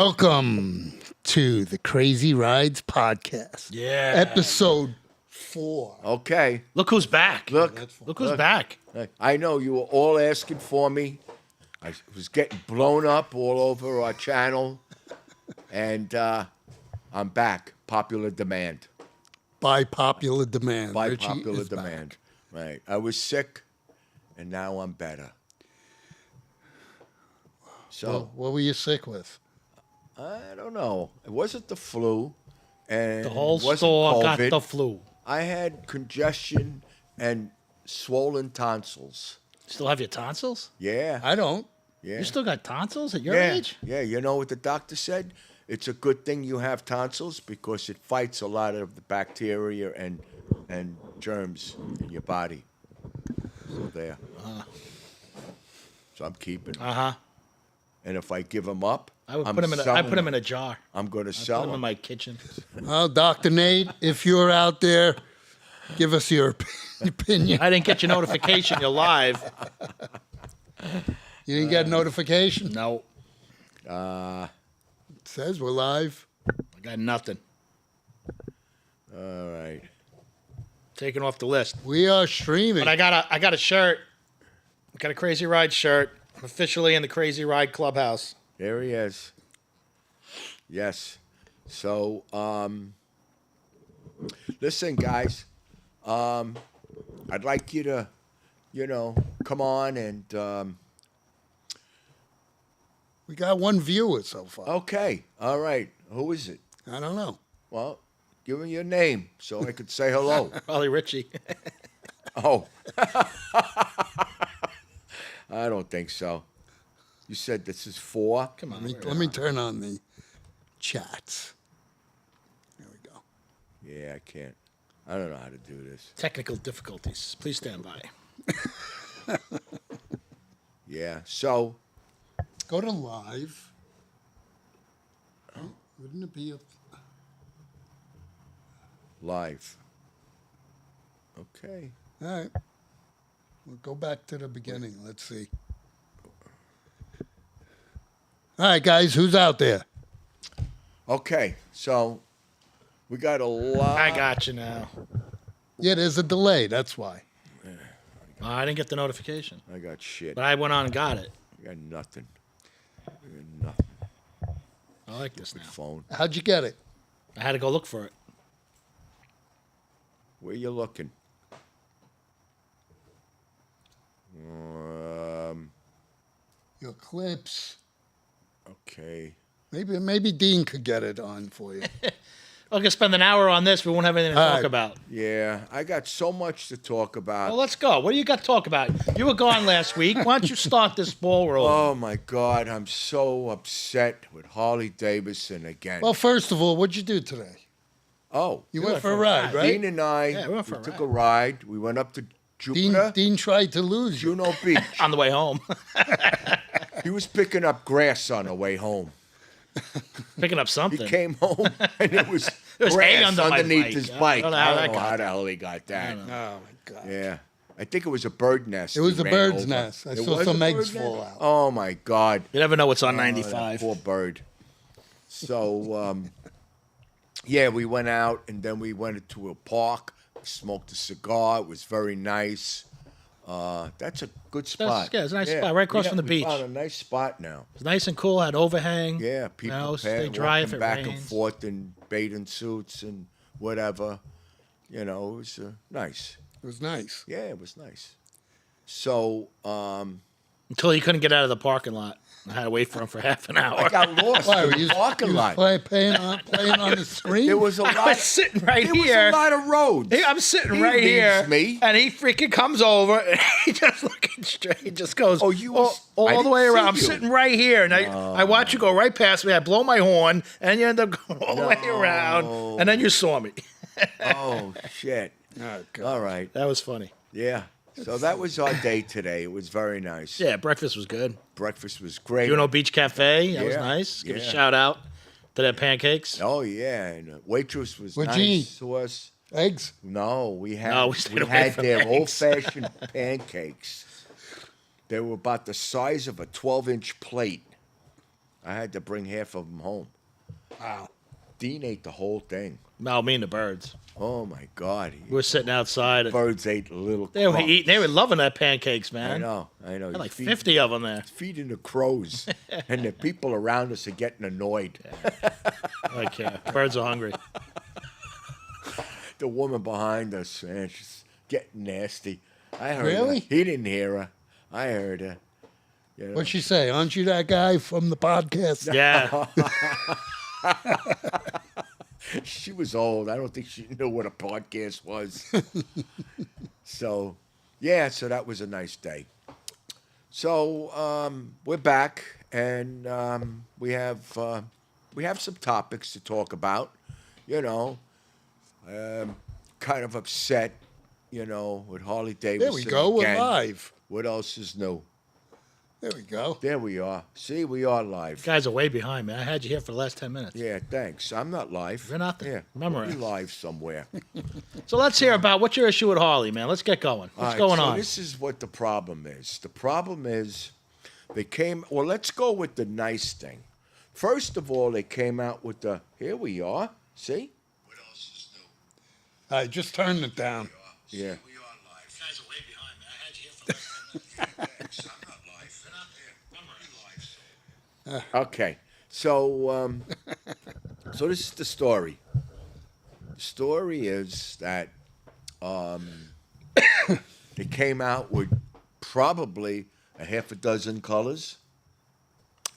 Welcome to the Crazy Rides podcast. Yeah. Episode 4. Okay. Look who's back. Look who's back. I know you were all asking for me. I was getting blown up all over our channel. And I'm back. Popular demand. By popular demand. By Richie popular is back. demand. Right. I was sick, and now I'm better. So Well, what were you sick with? I don't know. It wasn't the flu, and The whole it wasn't store got COVID. the flu. I had congestion and swollen tonsils. Still have your tonsils? Yeah. I don't. Yeah. You still got tonsils at your Yeah. age? Yeah. You know what the doctor said? It's a good thing you have tonsils because it fights a lot of the bacteria and germs in your body. So there. So I'm keeping. Uh-huh. And if I give them up, I would I'm put them in selling a jar. I'm going to Put sell them in them. my kitchen. Well, Dr. Nate, if you're out there, give us your opinion. I didn't get your notification. You're live. You didn't get a notification? No, It says we're live. I got nothing. All right. Taken off the list. We are streaming. But I got a shirt. I got a Crazy Ride shirt. I'm officially in the Crazy Ride Clubhouse. There he is. Yes. So, listen, guys. I'd like you to, come on and, We got one viewer so far. okay. All right. Who is it? I don't know. Well, give me your name so I could say hello. Probably Richie. Oh. I don't think so. You said this is 4? Come on. Let me turn on the chats. There we go. Yeah, I can't. I don't know how to do this. Technical difficulties. Please stand by. Yeah. So, Go to live. Oh, wouldn't it be up? live. Okay. All right. We'll go back to the beginning. Let's see. All right, guys, who's out there? Okay. So, we got a lot. I got you now. Yeah, there's a delay. That's why. I didn't get the notification, I got shit. but I went on and got it. I got nothing. I got nothing. I like this now. Phone. How'd you get it? I had to go look for it. Where you looking? Your clips. Okay. Maybe Dean could get it on for you. I can spend an hour on this. We won't have anything to All talk right. about. Yeah, I got so much to talk about. Well, let's go. What do you got to talk about? You were gone last week. Why don't you start this ball rolling? Oh my God, I'm so upset with Harley Davidson again. Well, first of all, what'd you do today? Oh, You went for a ride, right? Dean and I Yeah, we went for a took ride. a ride. We went up to Dean Jupiter, tried to lose you. Juno Beach. On the way home. He was picking up grass on the way home. Picking up He something. came home and it was, There was hay grass under my underneath bike. his I bike. don't know how I that don't know got how the hell he got that. Oh my God! Yeah. I think it was a bird nest. It was he a ran bird's over. nest. I It saw was some a eggs bird's fall nest? out. Oh my God. You never know what's on Oh, that 95. poor bird. So, yeah, we went out and then we went to a park, smoked a cigar. It was very nice. That's a good spot. yeah, it's a nice spot, right across from the we beach. found a nice spot now. It's nice and cool. Had overhang. Yeah, people stay dry if walking it back rains. and forth in bathing suits and whatever. It was nice. It was nice. Yeah, it was nice. So, Until you couldn't get out of the parking lot. I had to wait for him for half an hour. I got lost Why in were you the parking lot. playing on the screen? There was a lot. I was sitting right there was here. a lot of roads. I'm sitting He right leaves here, me. and he freaking comes over, and he just looking straight. He just goes, Oh, you all, was- all I the way didn't around. I'm see you. sitting right here, and I watch you go right past me. I blow my horn, and you end up going all the way around, and then you saw me. Oh shit! Oh, God. All right, That was funny. yeah. So that was our day today. It was very nice. Yeah, breakfast was good. Breakfast was great. Juno Beach Cafe, that was Yeah, nice. Give a yeah. shout out to their pancakes. Oh yeah, and the waitress was What'd you eat? nice to us. Eggs. No, we had No, we stayed away had from their eggs. old-fashioned pancakes. They were about the size of a 12-inch plate. I had to bring half of them home. Wow. Dean ate the whole thing. No, me and the birds. Oh my God! We were sitting outside. Birds ate little. They were crumbs. eating. They were loving that pancakes, man. I know. Had He's like 50 of them there. feeding the crows, and the people around us are getting annoyed. Okay, birds are hungry. The woman behind us, man, she's getting nasty. I heard Really? her. He didn't hear her. I heard her. You know. What'd she say? Aren't you that guy from the podcast? Yeah. She was old. I don't think she knew what a podcast was. So that was a nice day. So we're back, and we have some topics to talk about. You know, kind of upset. You know, with Harley Davidson. There we go. Again. We're live. What else is new? There we go. There we are. See, we are live. Guys are way behind, man. I had you here for the last 10 minutes. Yeah, thanks. I'm not live. You're not there. Yeah, Remember we'll be it. live somewhere. So let's hear about what's your issue with Harley, man. Let's get going. All What's right, going so on? This is what the problem is. The problem is they came. Well, let's go with the nice thing. First of all, they came out with the. Here we are. See. What else is new? I just turned it down. Yeah. You guys are way behind, man. I had you here for the last 10 minutes. Thanks. I'm not live. You're not there. Okay. So, so this is the story. The story is that they came out with probably a half a dozen colors,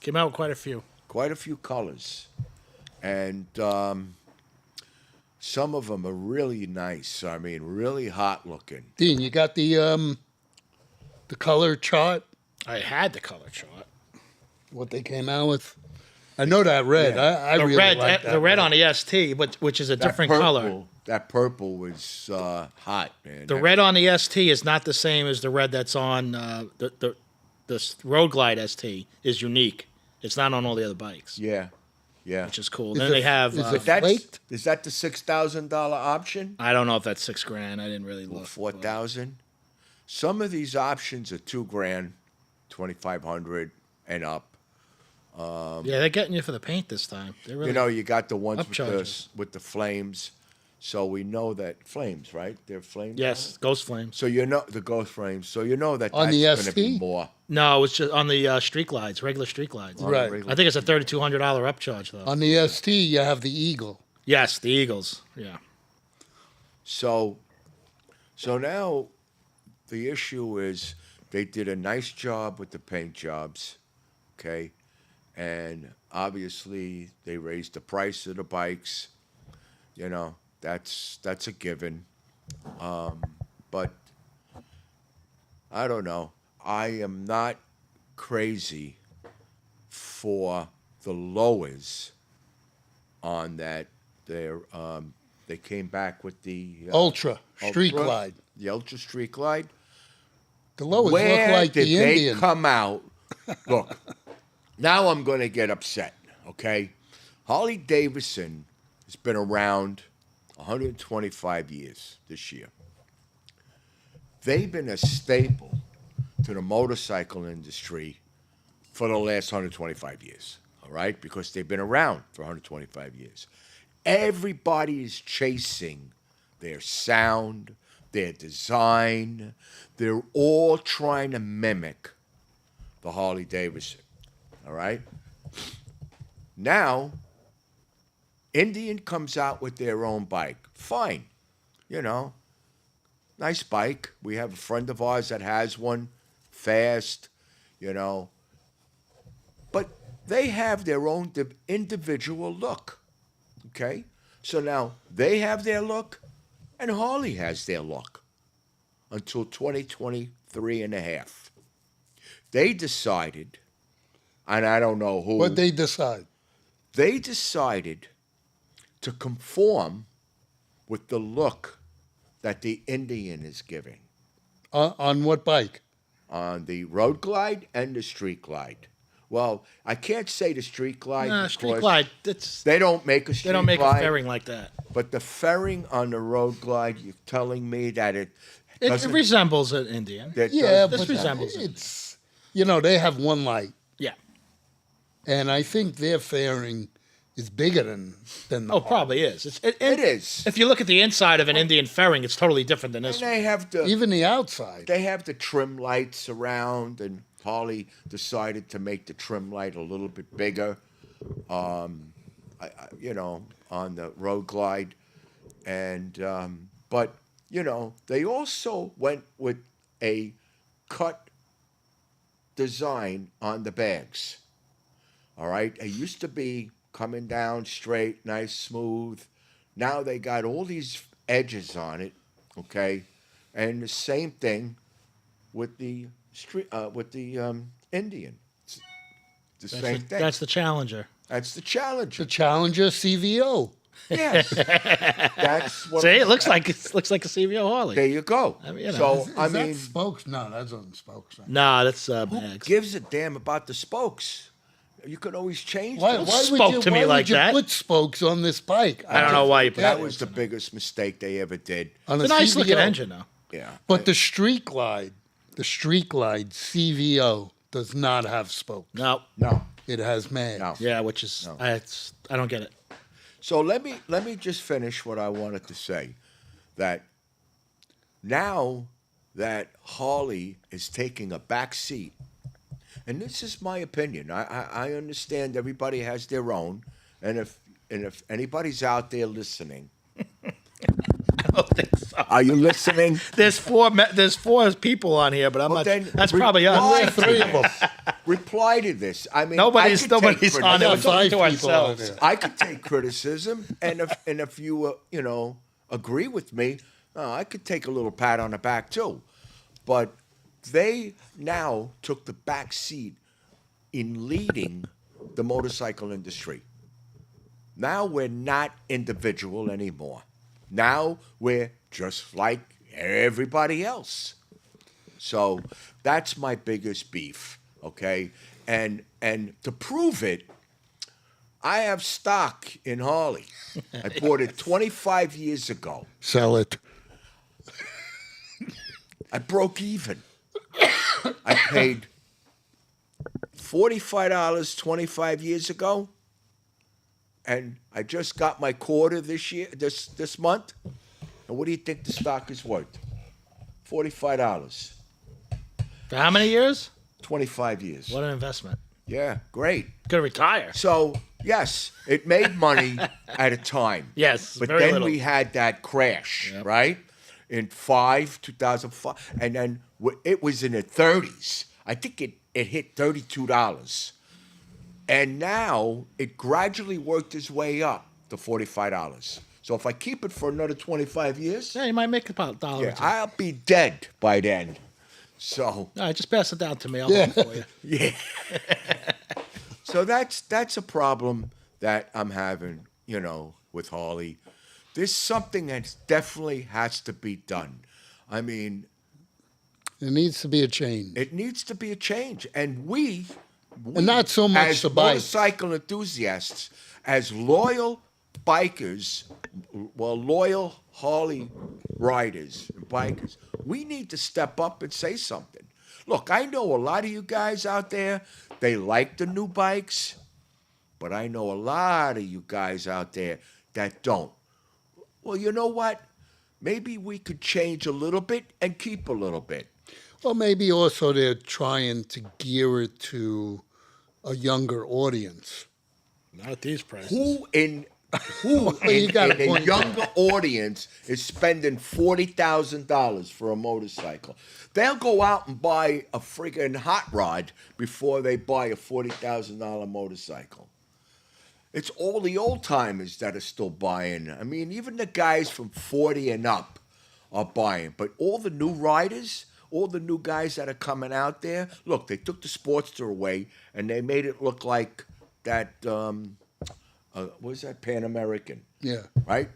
Came out with quite a few. quite a few colors, and some of them are really nice. I mean, really hot looking. Dean, you got the color chart? I had the color chart. What they came out with? I know that red. Yeah. I The really red, like that. the red on the ST, which is a different color. That purple was hot, man. The red on the ST is not the same as the red that's on the Road Glide ST. Is unique. It's not on all the other bikes, Yeah, yeah. which is cool. Is Then it- they have. is it That's flaked? is that the $6,000 option? I don't know if that's $6,000. I didn't really Or look. 4,000? Some of these options are $2,000, 2,500 and up. Yeah, they're getting you for the paint this time. They really. You know, you got the ones Upcharges. with the flames. So we know that flames, right? They're flames. Yes, Ghost Flames. So you know the ghost frames. So you know that On that's the going to be ST? more. No, it's just on the street glides, regular street glides. on the Right. regular- I think it's a $3,200 upcharge though. On the ST, you have the Eagle. Yes, the Eagles. Yeah. So now the issue is they did a nice job with the paint jobs, okay? And obviously they raised the price of the bikes. You know, that's a given. But I don't know. I am not crazy for the lowers on that. They came back with the Ultra Street Ultra, Glide. the Ultra Street Glide. The lowers Where look like did the they Indian. come out? Look, now I'm going to get upset, okay? Harley Davidson has been around 125 years this year. They've been a staple to the motorcycle industry for the last 125 years, all right? Because they've been around for 125 years. Everybody is chasing their sound, their design. They're all trying to mimic the Harley Davidson, all right? Now, Indian comes out with their own bike. Fine, you know, nice bike. We have a friend of ours that has one, fast, you know. But they have their own individual look, okay? So now they have their look and Harley has their look until 2023 and a half. They decided, and I don't know who. What'd they decide? They decided to conform with the look that the Indian is giving On what bike? on the Road Glide and the Street Glide. Well, I can't say the Street Glide Nah, because street glide. they don't make a Street They don't make Glide. a fairing like that. But the fairing on the Road Glide, you're telling me that it It doesn't. resembles an Indian. that Yeah, doesn't- This but resembles it. it's, they have one light. Yeah. and I think their fairing is bigger than the. Oh, probably is. It is. If you look at the inside of an Indian fairing, it's totally different than this And one. they have the Even the outside. they have the trim lights around, and Harley decided to make the trim light a little bit bigger. On the Road Glide, and but they also went with a cut design on the bags. All right, it used to be coming down straight, nice, smooth. Now they got all these edges on it. Okay, and the same thing with the Indian. It's the same thing. That's the Challenger. That's the Challenger. The Challenger CVO. Yes, that's what. See, it looks like a CVO Harley. There you go. I mean, so Is I that mean, spokes? No, that's on spokes. Right? Nah, that's who bags. gives a damn about the spokes? You could always change Why, them. why spoke would you, to me why like would you that. put spokes on this bike? I don't know why you put That that was the biggest mistake they ever did. On It's a nice looking CVO. engine, though. Yeah, But the Street Glide CVO does not have spokes. No. no. It has mags. No. Yeah, which is I don't get it. So let me just finish what I wanted to say. That now that Harley is taking a back seat, and this is my opinion. I understand everybody has their own, and if anybody's out there listening, I don't think so. are you listening? There's four people on here, but I'm not. then That's probably reply us. to Three of them. Reply to this. I mean, Nobody's I could take on there. I We're got talking five to people on ourselves. there. I could take criticism, and if you agree with me, I could take a little pat on the back too. But they now took the back seat in leading the motorcycle industry. Now we're not individual anymore. Now we're just like everybody else. So that's my biggest beef, okay? And to prove it, I have stock in Harley. I bought it 25 years ago. Sell it. I broke even. I paid $45 25 years ago, and I just got my quarter this month. And what do you think the stock is worth? $45. For how many years? 25 years. What an investment. Yeah, great. Gonna retire. So, yes, it made money at a time. Yes, But very then little. we had that crash, Yep. right? In 2005. And then it was in the 30s. I think it hit $32. And now it gradually worked its way up to $45. So if I keep it for another 25 years, Yeah, you might make $1 or yeah, two. I'll be dead by then. So, All right, just pass it down to me. I'll Yeah. vote for you. yeah. So that's a problem that I'm having, with Harley. There's something that definitely has to be done. I mean, There needs to be a change. it needs to be a change, and we And not so much as the bike. motorcycle enthusiasts, as loyal bikers, loyal Harley riders and bikers, we need to step up and say something. Look, I know a lot of you guys out there, they like the new bikes, but I know a lot of you guys out there that don't. Well, you know what? Maybe we could change a little bit and keep a little bit. Well, maybe also they're trying to gear it to a younger audience. Not at these prices. Who in you got a a point younger audience is spending $40,000 for a motorcycle? They'll go out and buy a friggin' hot rod before they buy a $40,000 motorcycle. It's all the old timers that are still buying. I mean, even the guys from 40 and up are buying. But all the new riders, all the new guys that are coming out there, look, they took the Sportster away and they made it look like that, what was that, Pan American, Yeah. right?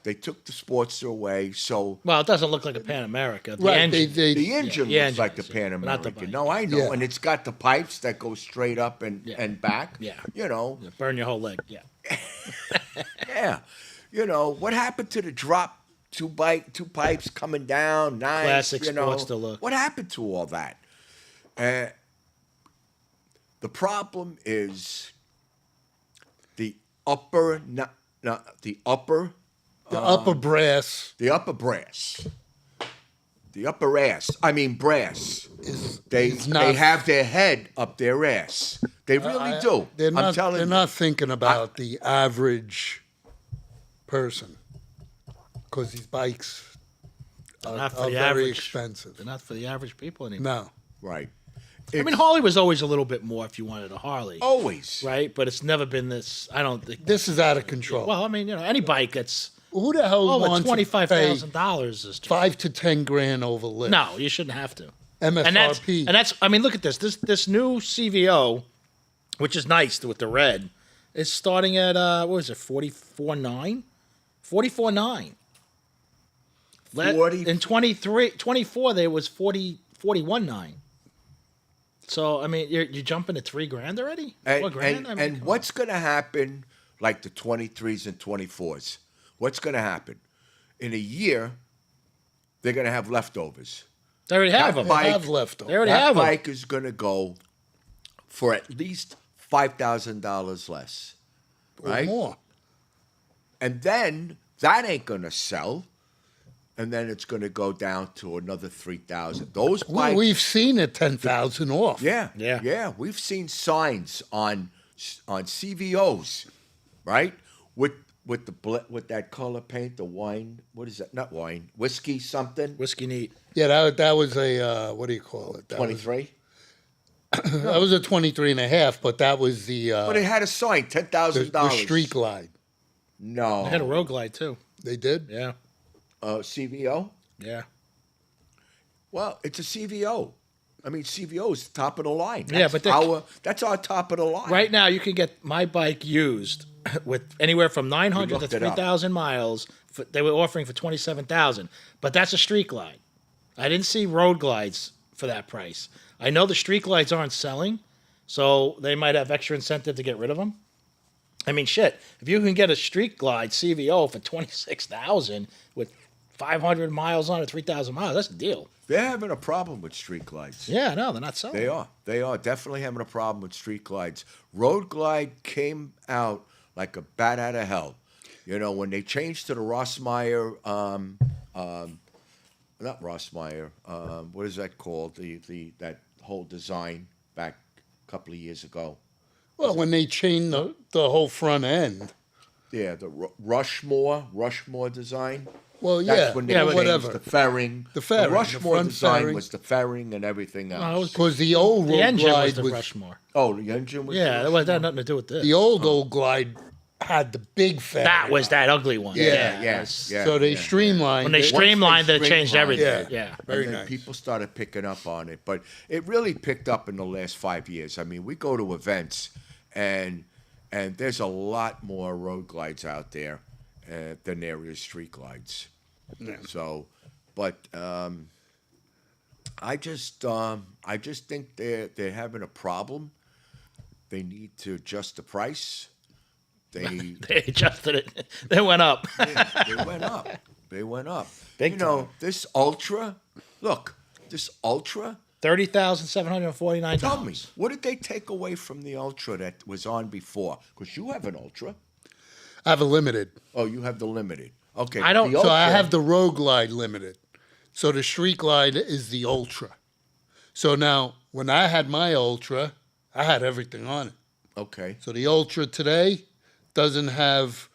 They took the Sportster away, so Well, it doesn't look like a Pan America. The Right. engine. the engine Yeah, looks like the engine, Pan but not the American. bike. No, I know. Yeah. And it's got the pipes that go straight up and back. Yeah. You Burn your whole leg. Yeah. Yeah. What happened to the drop two pipes coming down, nice, Classic Sportster look. What happened to all that? The problem is the upper, not the upper, The upper brass the upper brass, the upper ass. I mean brass. is They not. they have their head up their ass. They really do. They're I'm not. telling They're you. not thinking about the average person, because these bikes Not for are the very average. expensive. They're not for the average people anymore. No. Right. I mean, Harley was always a little bit more if you wanted a Harley, Always. right? But it's never been this. I don't think. This is out of control. Well, I mean, any bike that's Who the hell over wants $25,000 is to pay $5 to $10,000 over lift? no. You shouldn't have to. MSRP. And that's. I mean, look at this. This new CVO, which is nice with the red, is starting at what was it? 44.9. 44.9. 40 In 24 there was 41.9. So I mean, you're jumping to $3,000 already. And, $4,000. I mean, and come what's going to happen, like the 23s and 24s? What's going to happen? In a year, they're going to have leftovers. on. They already have that them. bike- They have leftovers. They already That have them. bike is going to go for at least $5,000 less, Or right? more. And then that ain't going to sell. And then it's going to go down to another 3,000. Those bikes. We've seen it 10,000 off. Yeah, Yeah. yeah. We've seen signs on CVOs, right? With with that color paint, the wine. What is that? Not wine, whiskey something. Whiskey neat. Yeah, that was a what do you call it? That 23. that was a 23 and a half, but that was the But it had a sign, the $10,000. street glide. No. They had a road glide too. They did. Yeah. CVO. Yeah. Well, it's a CVO. I mean, CVO is top of the line. Yeah, but that's our top of the line. Right now, you can get my bike used with anywhere from 900 to looked it up. 3,000 miles. They were offering for 27,000, but that's a street glide. I didn't see road glides for that price. I know the street glides aren't selling, so they might have extra incentive to get rid of them. I mean, shit. If you can get a street glide CVO for 26,000 with 500 miles on it, 3,000 miles, that's a deal. They're having a problem with street glides. Yeah, no, they're not selling. They are. They are definitely having a problem with street glides. Road glide came out like a bat out of hell. You know, when they changed to the Rossmeyer, not Rossmeyer, what is that called? That whole design back a couple of years ago. Well, when they changed the whole front end. Yeah, the Rushmore design. Well, yeah, That's when they yeah, changed whatever. the fairing. The fairing, the Rushmore front design fairing. was the fairing and everything else. No, it was- Because the old the road engine was glide the was Rushmore. Oh, the engine was. Yeah, the that had nothing to do with this. the old glide had the big fairing. That was that ugly one. Yeah, it yeah, was- yeah. So they streamlined. When they it. streamlined it, Once they changed everything. streamlined, Yeah. Very and then nice. people started picking up on it, but it really picked up in the last 5 years. I mean, we go to events, and there's a lot more road glides out there than there is street glides. So, but I just think they're having a problem. They need to adjust the price. They They adjusted it. They went up. they went up. They went up. Big you know, time. this Ultra. Look, this Ultra. $30,749. Tell me, what did they take away from the Ultra that was on before? Because you have an Ultra. I have a limited. Oh, you have the Limited. Okay. I don't- the So I Ultra- have the road glide limited. So the street glide is the ultra. So now when I had my ultra, I had everything on it. Okay. So the ultra today doesn't have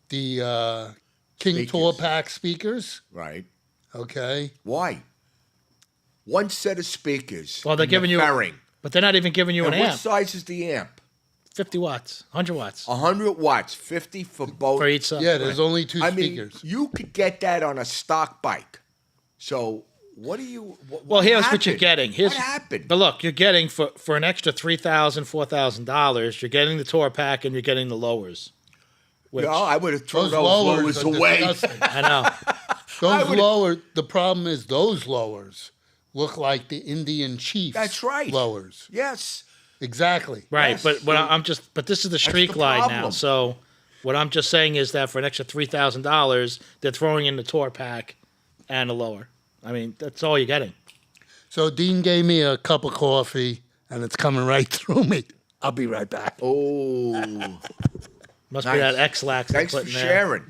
the King Speakers. Tour Pack speakers. Right. Okay. Why? One set of speakers. Well, they're and the giving you- fairing. But they're not even giving you And an what amp. size is the amp? 50 watts, 100 watts 100 watts, 50 for both. for each side. Yeah, there's only two I mean, speakers. you could get that on a stock bike. So what do you? Well, here's what you're happened? getting. Here's, what happened? But look, you're getting for an extra $3,000, $4,000. You're getting the tour pack and you're getting the lowers. Which, No, I would have thrown Those those lowers lowers are away. disgusting. I know. Those would- lowers. The problem is those lowers look like the Indian Chiefs. That's right. Lowers. Yes. Exactly. Right, Yes, but what so- I'm just, but this is the street the glide now. problem. So what I'm just saying is that for an extra $3,000, they're throwing in the tour pack and a lower. I mean, that's all you're getting. So Dean gave me a cup of coffee, and it's coming right through me. I'll be right back. Oh, Must nice. be that X-Lax. Thanks for sharing.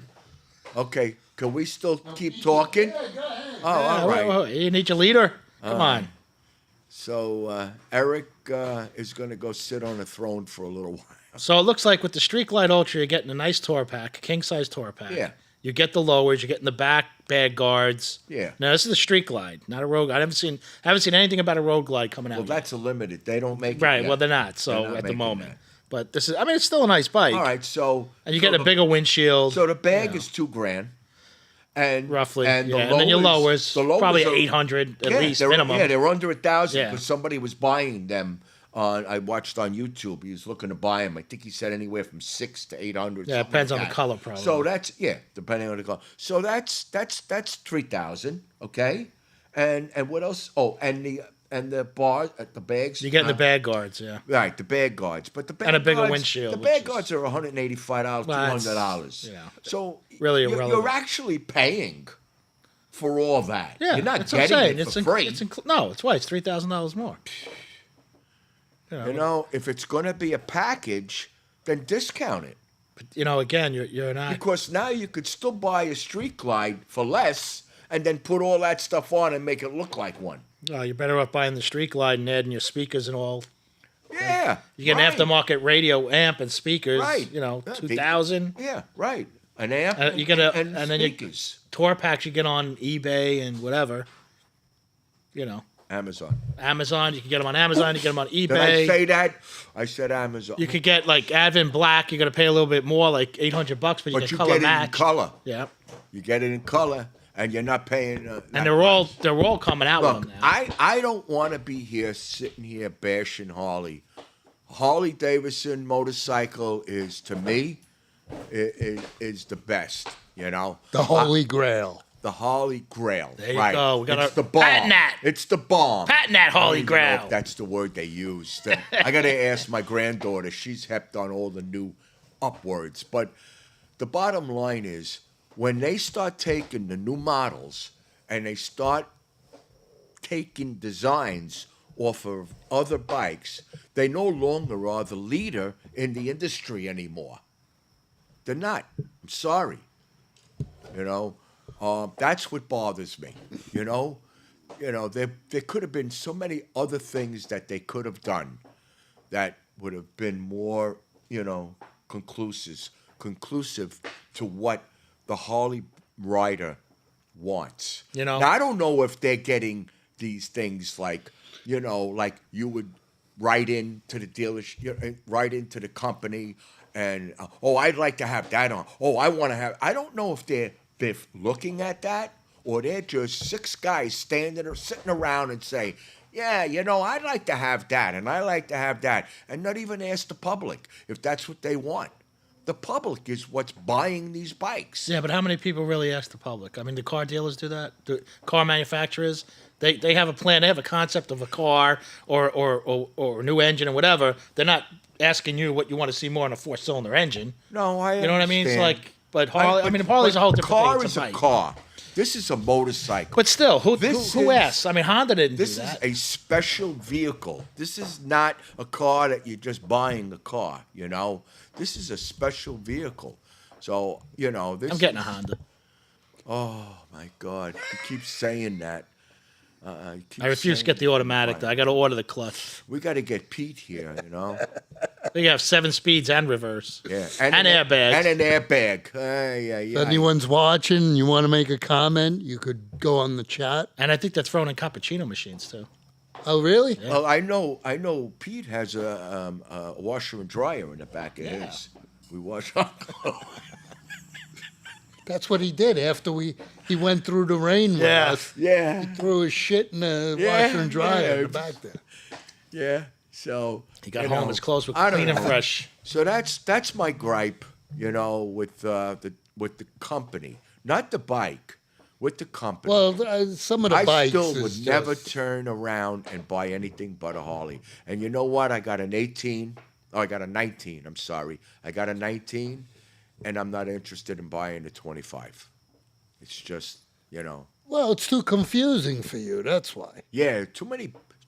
Okay, can we still keep talking? Oh, all right. You need your leader? Come on. So Eric is going to go sit on a throne for a little while. So it looks like with the Street Glide Ultra, you're getting a nice tour pack, a king-size tour pack. Yeah. You get the lowers, you're getting the back bag guards. Yeah. Now, this is a Street Glide, not a road glide. I haven't seen anything about a road glide coming out Well, yet. that's a limited. They don't make it Right, yet. well, they're not, so They're not at the making moment. that. But this is, I mean, it's still a nice bike. All right, so And you so get a bigger windshield. So the bag you know, is $2,000, and roughly. and, yeah. the And then your lowers, the lowers probably are, 800 at yeah, least they're, minimum. Yeah, they're under 1,000 Yeah. because somebody was buying them. I watched on YouTube. He was looking to buy them. I think he said anywhere from 600 to 800. Yeah, it depends on the color, probably. So that's depending on the color. So that's 3,000. Okay, and what else? Oh, and the bar at the bags. You're getting the bag guards, yeah. Right, the bag guards, but the bag And a bigger guards, windshield, The which bag is- guards are $185, Well, $200. yeah. So Really you're irrelevant. actually paying for all that. Yeah, You're not that's what I'm getting saying. it for free. No, it's why it's $3,000 more. You know, if it's going to be a package, then discount it. You know, again, you're not. Because now you could still buy a Street Glide for less and then put all that stuff on and make it look like one. You're better off buying the Street Glide and adding your speakers and all. Yeah. You get right. an aftermarket radio amp and speakers. Right. You know, Yeah, 2,000. Yeah, right. An amp You get and then speakers. Tour packs you get on eBay and whatever. You know, Amazon. Amazon. You can get them on Amazon. You get them on eBay. Did I say that? I said Amazon. You could get like Advent Black. You're gonna pay a little bit more, like $800, but you but get you color get it match. in color. Yeah, You get it in color, and you're not paying. and that they're all price. coming out Look, with them now. I don't want to be here sitting here bashing Harley. Harley Davidson motorcycle is to me is the best. You know, The Holy Grail. the Harley Grail. There you right. go. We got it's our the bomb. patent that. It's the bomb. Patent that I don't Holy even know Grail. if that's the word they used. I got to ask my granddaughter. She's hepped on all the new upwards. But the bottom line is, when they start taking the new models and they start taking designs off of other bikes, they no longer are the leader in the industry anymore. They're not. I'm sorry. You know, that's what bothers me. You know, there could have been so many other things that they could have done that would have been more, conclusive to what the Harley rider wants. You know? Now, I don't know if they're getting these things like you would write into the dealership, write into the company, and I'd like to have that on. I want to have. I don't know if they're looking at that, or they're just six guys sitting around and say, yeah, I'd like to have that, and I like to have that, and not even ask the public if that's what they want. The public is what's buying these bikes. Yeah, but how many people really ask the public? I mean, the car dealers do that. The car manufacturers, they have a plan. They have a concept of a car or a new engine or whatever. They're not asking you what you want to see more in a 4-cylinder engine. No, I. You know what I mean? It's understand. like, but Harley. I mean, Harley's a whole different thing. car It's is a bike. car. This is a motorcycle. But still, who This who is- asks? I mean, Honda didn't do This is that. a special vehicle. This is not a car that you're just buying a car, This is a special vehicle. So, this I'm getting a is- Honda. Oh, my God. You keep saying that. You keep I refuse to saying get the that. automatic. Though. I got to order the clutch. We got to get Pete here, They have 7 speeds and reverse. Yeah. And airbags. And an airbag. Yeah. If anyone's watching, you want to make a comment, you could go on the chat. And I think they're throwing in cappuccino machines too. Oh, really? Well, I know Pete has a washer and dryer in the back of his. We wash our clothes. That's what he did after he went through the rain with Yeah. us. Yeah. He threw his shit in the Yeah, washer and dryer yeah. in the back there. Yeah. So He got home, his clothes were I don't clean and know. fresh. So that's my gripe, with the company, not the bike, with the company. Well, some of the I bikes still is would never just- turn around and buy anything but a Harley. And you know what? I got an 18. Oh, I got a 19. I'm sorry. I got a 19, and I'm not interested in buying a 25. It's just, Well, it's too confusing for you. That's why. yeah, too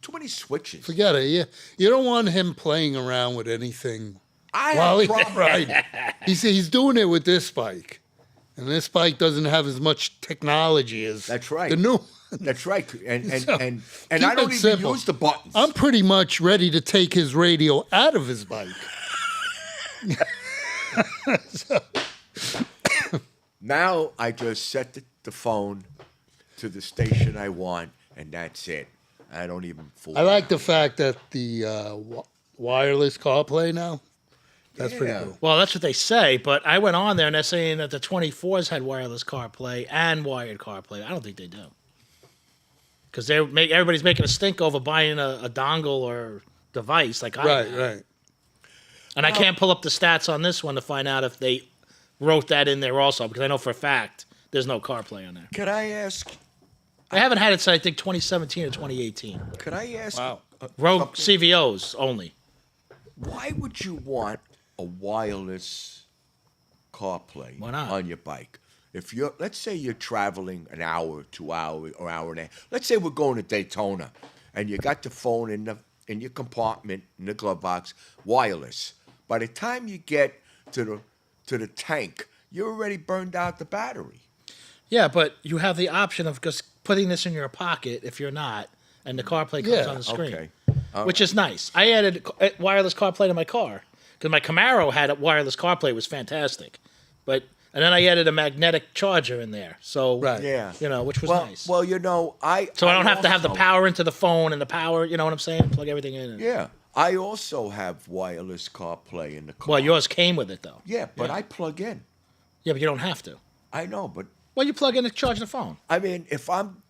Too many switches. Forget it. You don't want him playing around with anything I while have he's problems. riding. He's doing it with this bike. And this bike doesn't have as much technology as That's right. the new. That's right. And So, and keep I don't it even simple. use the buttons. I'm pretty much ready to take his radio out of his bike. Now I just set the phone to the station I want, and that's it. I don't even fool. I like the fact that the wireless CarPlay now. That's pretty Yeah. cool. Well, that's what they say, but I went on there and they're saying that the 24s had wireless CarPlay and wired CarPlay. I don't think they do. Because everybody's making a stink over buying a dongle or device like I have. Right. And I can't pull up the stats on this one to find out if they wrote that in there also, because I know for a fact there's no CarPlay on there. Could I ask? I haven't had it since I think 2017 or 2018. Could I ask? Wow. Road CVOs only. Why would you want a wireless CarPlay Why not? on your bike? If you're, let's say you're traveling an hour, 2 hours, or hour and a half. Let's say we're going to Daytona, and you got the phone in your compartment in the glove box, wireless. By the time you get to the tank, you're already burned out the battery. Yeah, but you have the option of just putting this in your pocket if you're not, and the CarPlay comes Yeah, on the screen, Okay. which is nice. I added wireless CarPlay to my car because my Camaro had a wireless CarPlay, it was fantastic, and then I added a magnetic charger in there, so Right. Yeah. which was Well, nice. well, you know, So I don't have to have the also- power into the phone and the power, you know what I'm saying? Plug everything in. And, Yeah, I also have wireless CarPlay in the car. Well, yours came with it though. Yeah, but Yeah. I plug in. Yeah, but you don't have to. I know, but Well, you plug in to charge the phone. I mean, if I'm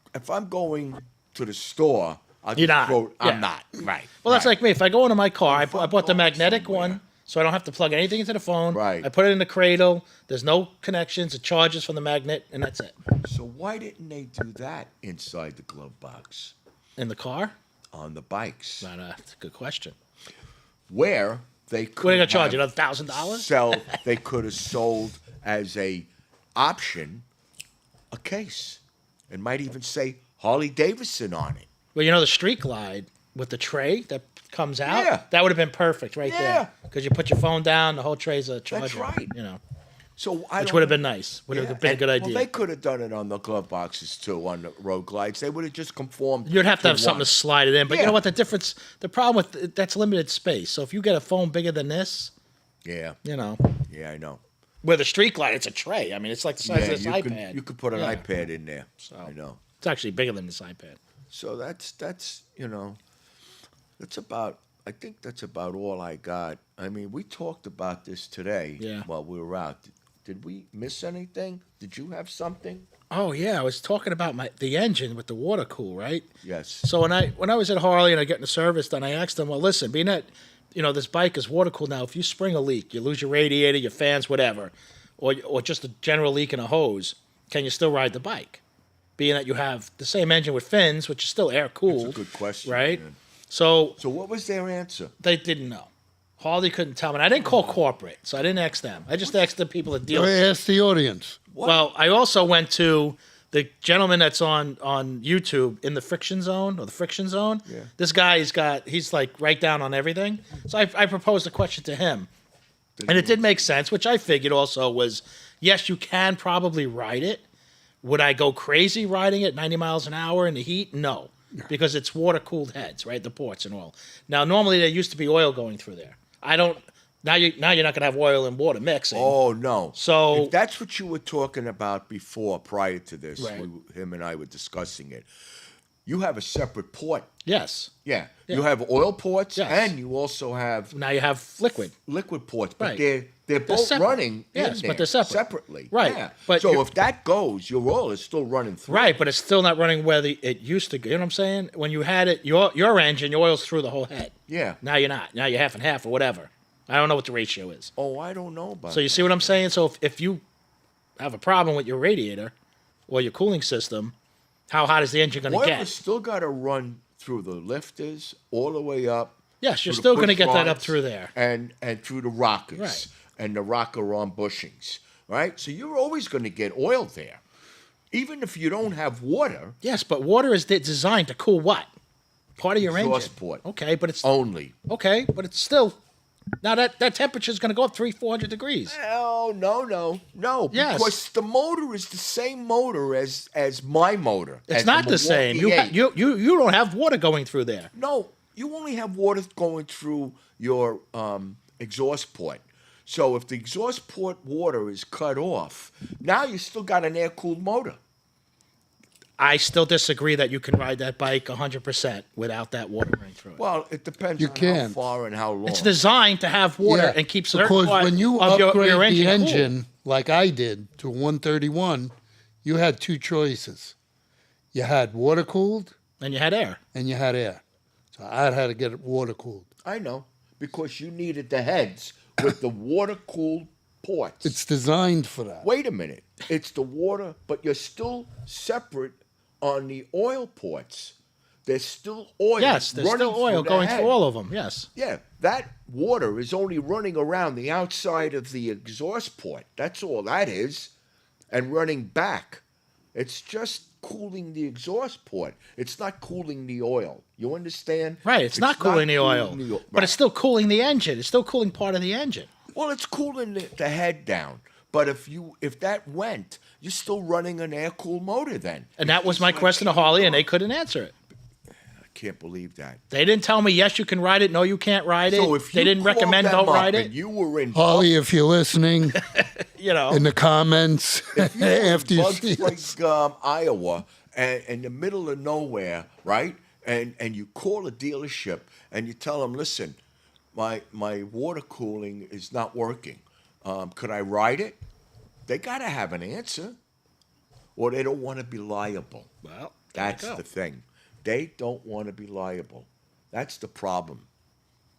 going to the store, I'll You're just not. throw. Yeah. I'm not. Right. Well, that's right. like me. If I go into my car, I If bought I'm the going magnetic somewhere. one, so I don't have to plug anything into the phone. Right. I put it in the cradle. There's no connections. It charges from the magnet, and that's it. So why didn't they do that inside the glove box In the car? on the bikes, That's a good question. where they could What are you gonna charge? have Another $1,000? sell? They could have sold as a option a case, and might even say Harley Davidson on it. Well, the Street Glide with the tray that comes out. Yeah. That would have been perfect right Yeah. there. Because you put your phone down, the whole tray's a charger. That's right. So I Which don't- would have been nice. Would Yeah, have been a and- good idea. Well, they could have done it on the glove boxes too, on the road glides. They would have just conformed. You'd have to have something one. to slide it in. But you Yeah. know what? The problem with that's limited space. So if you get a phone bigger than this, Yeah, Yeah, I know. with a Street Glide, it's a tray. I mean, it's like the size Yeah, of this iPad. you could put an Yeah. iPad in there. I know. It's actually bigger than this iPad. So that's that's about. I think that's about all I got. I mean, we talked about this today. Yeah. While we were out. Did we miss anything? Did you have something? Oh yeah, I was talking about the engine with the water cool, right? Yes. So when I was at Harley and I getting the service done, I asked them, well, listen, being that this bike is water cooled now, if you spring a leak, you lose your radiator, your fans, whatever, or just a general leak in a hose, can you still ride the bike? Being that you have the same engine with fins, which is still air cooled. That's a good question. right? man. So So what was their answer? they didn't know. Harley couldn't tell me. And I didn't call corporate, so I didn't ask them. I just asked the people that deal. I ask the audience. Well, I also went to the gentleman that's on YouTube in the friction zone or the friction zone. Yeah. This guy he's like right down on everything. So I proposed a question to him. And it did make sense, which I figured also was, yes, you can probably ride it. Would I go crazy riding it 90 miles an hour in the heat? No, because it's water-cooled heads, right? The ports and all. Now, normally there used to be oil going through there. Now you're not going to have oil and water mixing. Oh no! So- if that's what you were talking about before, prior to this, Right. him and I were discussing it. You have a separate port. Yes. Yeah, you have oil ports, Yes. and you also have Now you have liquid. liquid ports, but Right. they're both separate. running. Yes, in but there they're separate. separately. Right, Yeah. but so you're- if that goes, your oil is still running through. Right, but it's still not running where it used to go. You know what I'm saying? When you had it, your engine, your oil's through the whole head. Yeah. Now you're not. Now you're half and half or whatever. I don't know what the ratio is. Oh, I don't know about. So you see what I'm saying? So if you have a problem with your radiator or your cooling system, how hot is the engine going to oil get? has still got to run through the lifters all the way up. Yes, you're through the still going to push get that up rods through there. and through the rockers Right. and the rocker arm bushings, right? So you're always going to get oil there, even if you don't have water. Yes, but water is designed to cool what? Part of your exhaust engine. port. Okay, but it's Only. okay, but it's still now that temperature is going to go up 400 degrees. Oh, no. Yes. Because the motor is the same motor as my motor. It's as not the Milwaukee same. You 8. you don't have water going through there. No, you only have water going through your exhaust port. So if the exhaust port water is cut off, now you still got an air-cooled motor. I still disagree that you can ride that bike 100% without that water running through it. Well, it depends You on can't. how far and how long. It's designed to have water and keep certain because part when you of upgrade your engine the cool. engine, like I did, to 131, you had two choices. You had water cooled And you had air. and you had air. So I had to get it water cooled. I know, because you needed the heads with the water-cooled ports. It's designed for that. Wait a minute. It's the water, but you're still separate on the oil ports. There's still oil. Yes, there's running still oil through the going head. through all of them. Yes. Yeah, that water is only running around the outside of the exhaust port. That's all that is. And running back. It's just cooling the exhaust port. It's not cooling the oil. You understand? Right. It's not cooling the oil, cooling but it's still cooling the engine. It's still cooling part of the engine. Well, it's cooling the head down. But if that went, you're still running an air-cooled motor then. And that was my question to Harley, and they couldn't answer it. I can't believe that. They didn't tell me, yes, you can ride it. No, you can't ride it. So if They you didn't called recommend them don't up ride and it. you were in Holly, if you're listening, You know. in the comments after you Bugs see like this. Iowa, and in the middle of nowhere, right? And you call a dealership and you tell them, listen, my water cooling is not working. Could I ride it? They got to have an answer, or they don't want to be liable. Well, That's there you the go. thing. They don't want to be liable. That's the problem.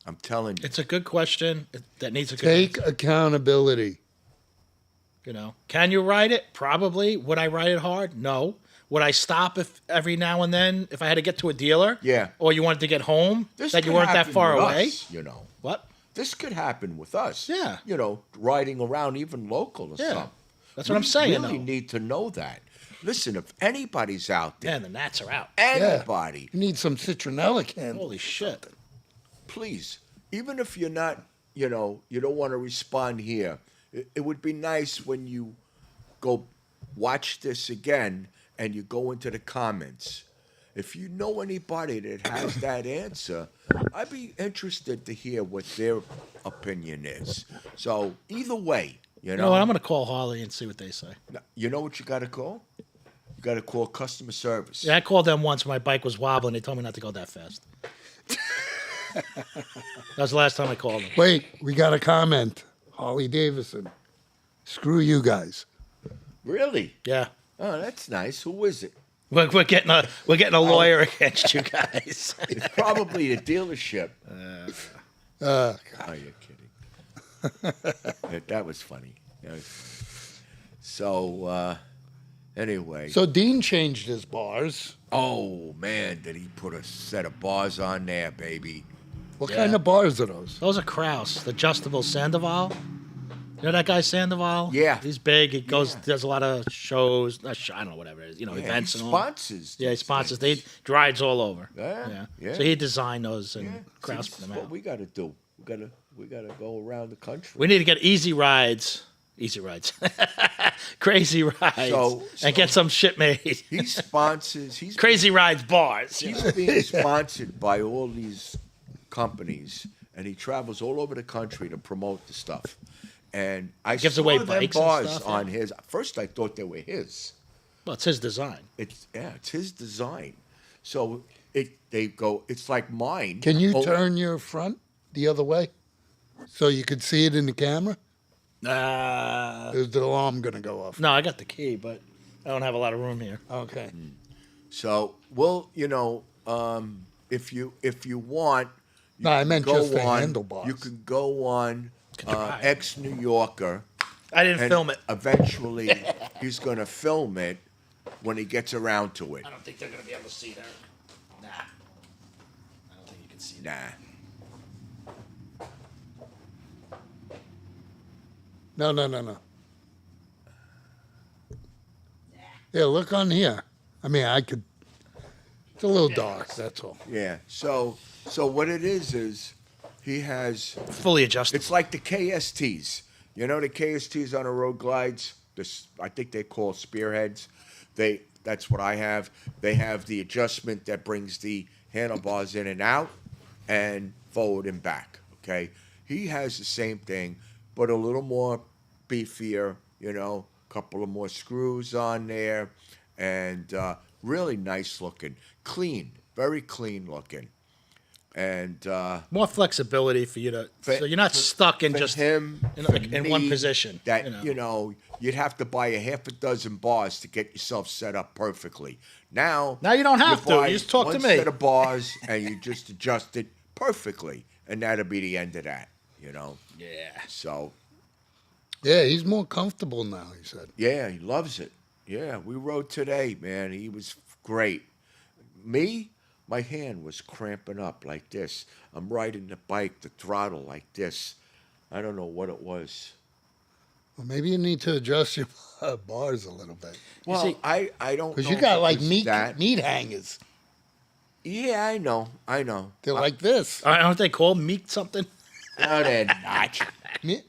I'm telling you. It's a good question that needs a good Take answer. accountability. You know, can you ride it? Probably. Would I ride it hard? No. Would I stop if every now and then if I had to get to a dealer? Yeah. Or you wanted to get home This that you could weren't that happen far with away? us, you know. What? This could happen with us. Yeah. You know, riding around even local or Yeah. something. That's what I'm saying. We really though. need to know that. Listen, if anybody's out there, Man, the gnats are out. anybody, You need some citronella candles. Holy shit. please, even if you're not, you know, you don't want to respond here, it would be nice when you go watch this again and you go into the comments. If you know anybody that has that answer, I'd be interested to hear what their opinion is. So either way, you You know, know what? I'm going to call Harley and see what they say. you know what you got to call? You got to call customer service. Yeah, I called them once when my bike was wobbling. They told me not to go that fast. That was the last time I called them. Wait, we got a comment. Holly Davison. Screw you guys. Really? Yeah. Oh, that's nice. Who is it? We're getting a lawyer against you guys. It's probably the dealership. Oh, you're kidding. That was funny. That was funny. So, anyway. So Dean changed his bars. Oh, man, did he put a set of bars on there, baby. What Yeah. kind of bars are those? Those are Kraus, the adjustable Sandoval. You know that guy Sandoval? Yeah. He's big. He goes, does a lot of shows. I don't know, whatever it is. You know, Yeah, events he and all. sponsors. Yeah, he these sponsors. things. He rides all over. Yeah, yeah. So he designed those and Yeah. Kraus See, put this them is what out. we got to do. We gotta go around the country. We need to get easy rides. Crazy rides. So- and get some shit made. He sponsors. Crazy rides bars. you know. He's being sponsored by all these companies, and he travels all over the country to promote the stuff. And I Gives saw away them bikes and bars stuff, on yeah. his. First, I thought they were his. Well, it's his design. It's his design. So they go. It's like mine. Can you Oh, turn your front the other way so you could see it in the camera? Is the alarm going to go off? No, I got the key, but I don't have a lot of room here. Okay. So well, if you want, you No, I can meant go just the on- handlebars. You can go on try. ex New Yorker. I didn't And film it. eventually, he's going to film it when he gets around to it. I don't think they're going to be able to see that. Nah. I don't think you can see that. Nah. No. Yeah, look on here. I mean, I could. It's a little dark. That's all. Yeah. So what it is he has. Fully adjustable. It's like the KSTs. You know the KSTs on the road glides. This I think they call spearheads. That's what I have. They have the adjustment that brings the handlebars in and out, and forward and back. Okay. He has the same thing, but a little more beefier. You know, a couple of more screws on there, and really nice looking, clean, very clean looking, and More flexibility for you to, for- so you're not stuck in for just him in, for like, in one me, position. That you know. you'd have to buy a half a dozen bars to get yourself set up perfectly. Now You don't have to. buy You just talk to one me. set of bars and you just adjust it perfectly, and that'll be the end of that. You know. Yeah. So Yeah, he's more comfortable now. He said. yeah, he loves it. Yeah, we rode today, man. He was great. Me, my hand was cramping up like this. I'm riding the bike, the throttle like this. I don't know what it was. Well, maybe you need to adjust your bars a little bit Well, see- I don't because know you if got it like was meat that. hangers. Yeah, I know. They're like this. Aren't they called meat something? No, they're not. Me-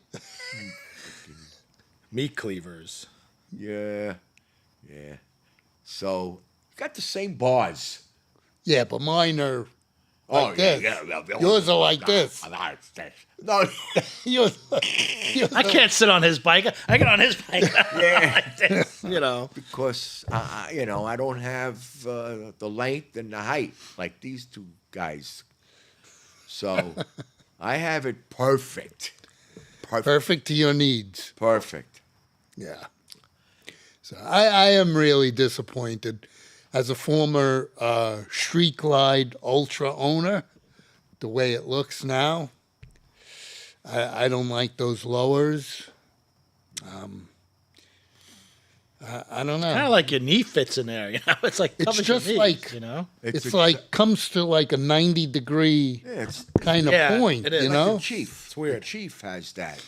Meat cleavers. Yeah, yeah. So you got the same bars. Yeah, but mine are like this. yeah. Yours are like this. No, Yours, yours I can't sit on his bike. I get on his bike. yeah. like this, you know. Because I don't have the length and the height like these two guys. So I have it perfect. perfect to your needs. Perfect. Yeah. So I am really disappointed as a former Street Glide Ultra owner, the way it looks now. I don't like those lowers. I don't know. Kind of like your knee fits in there. You know, it's like It's covers your just knees, like- you know. It's a- like comes to like a 90-degree Yeah, it's kind of Yeah, point, it is. you Like know? the chief. It's weird. The chief has that.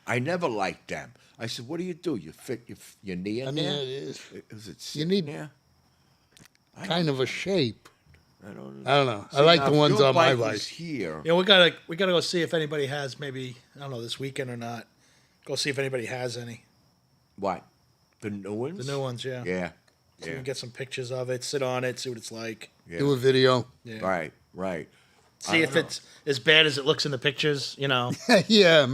I never liked them. I said, "What do? You fit your knee in I mean, there? it is Is it you sitting need- there? kind of a shape. I don't I don't know. I See, like now, the if ones your on my bike bike. was here. Yeah, we gotta go see if anybody has maybe, I don't know, this weekend or not. Go see if anybody has any. What? The new ones? The new ones, yeah. Yeah. So we Yeah. can get some pictures of it, sit on it, see what it's like. Yeah. Do a video. Yeah. Right. Right. See if it's as bad as it looks in the pictures, you know. Yeah,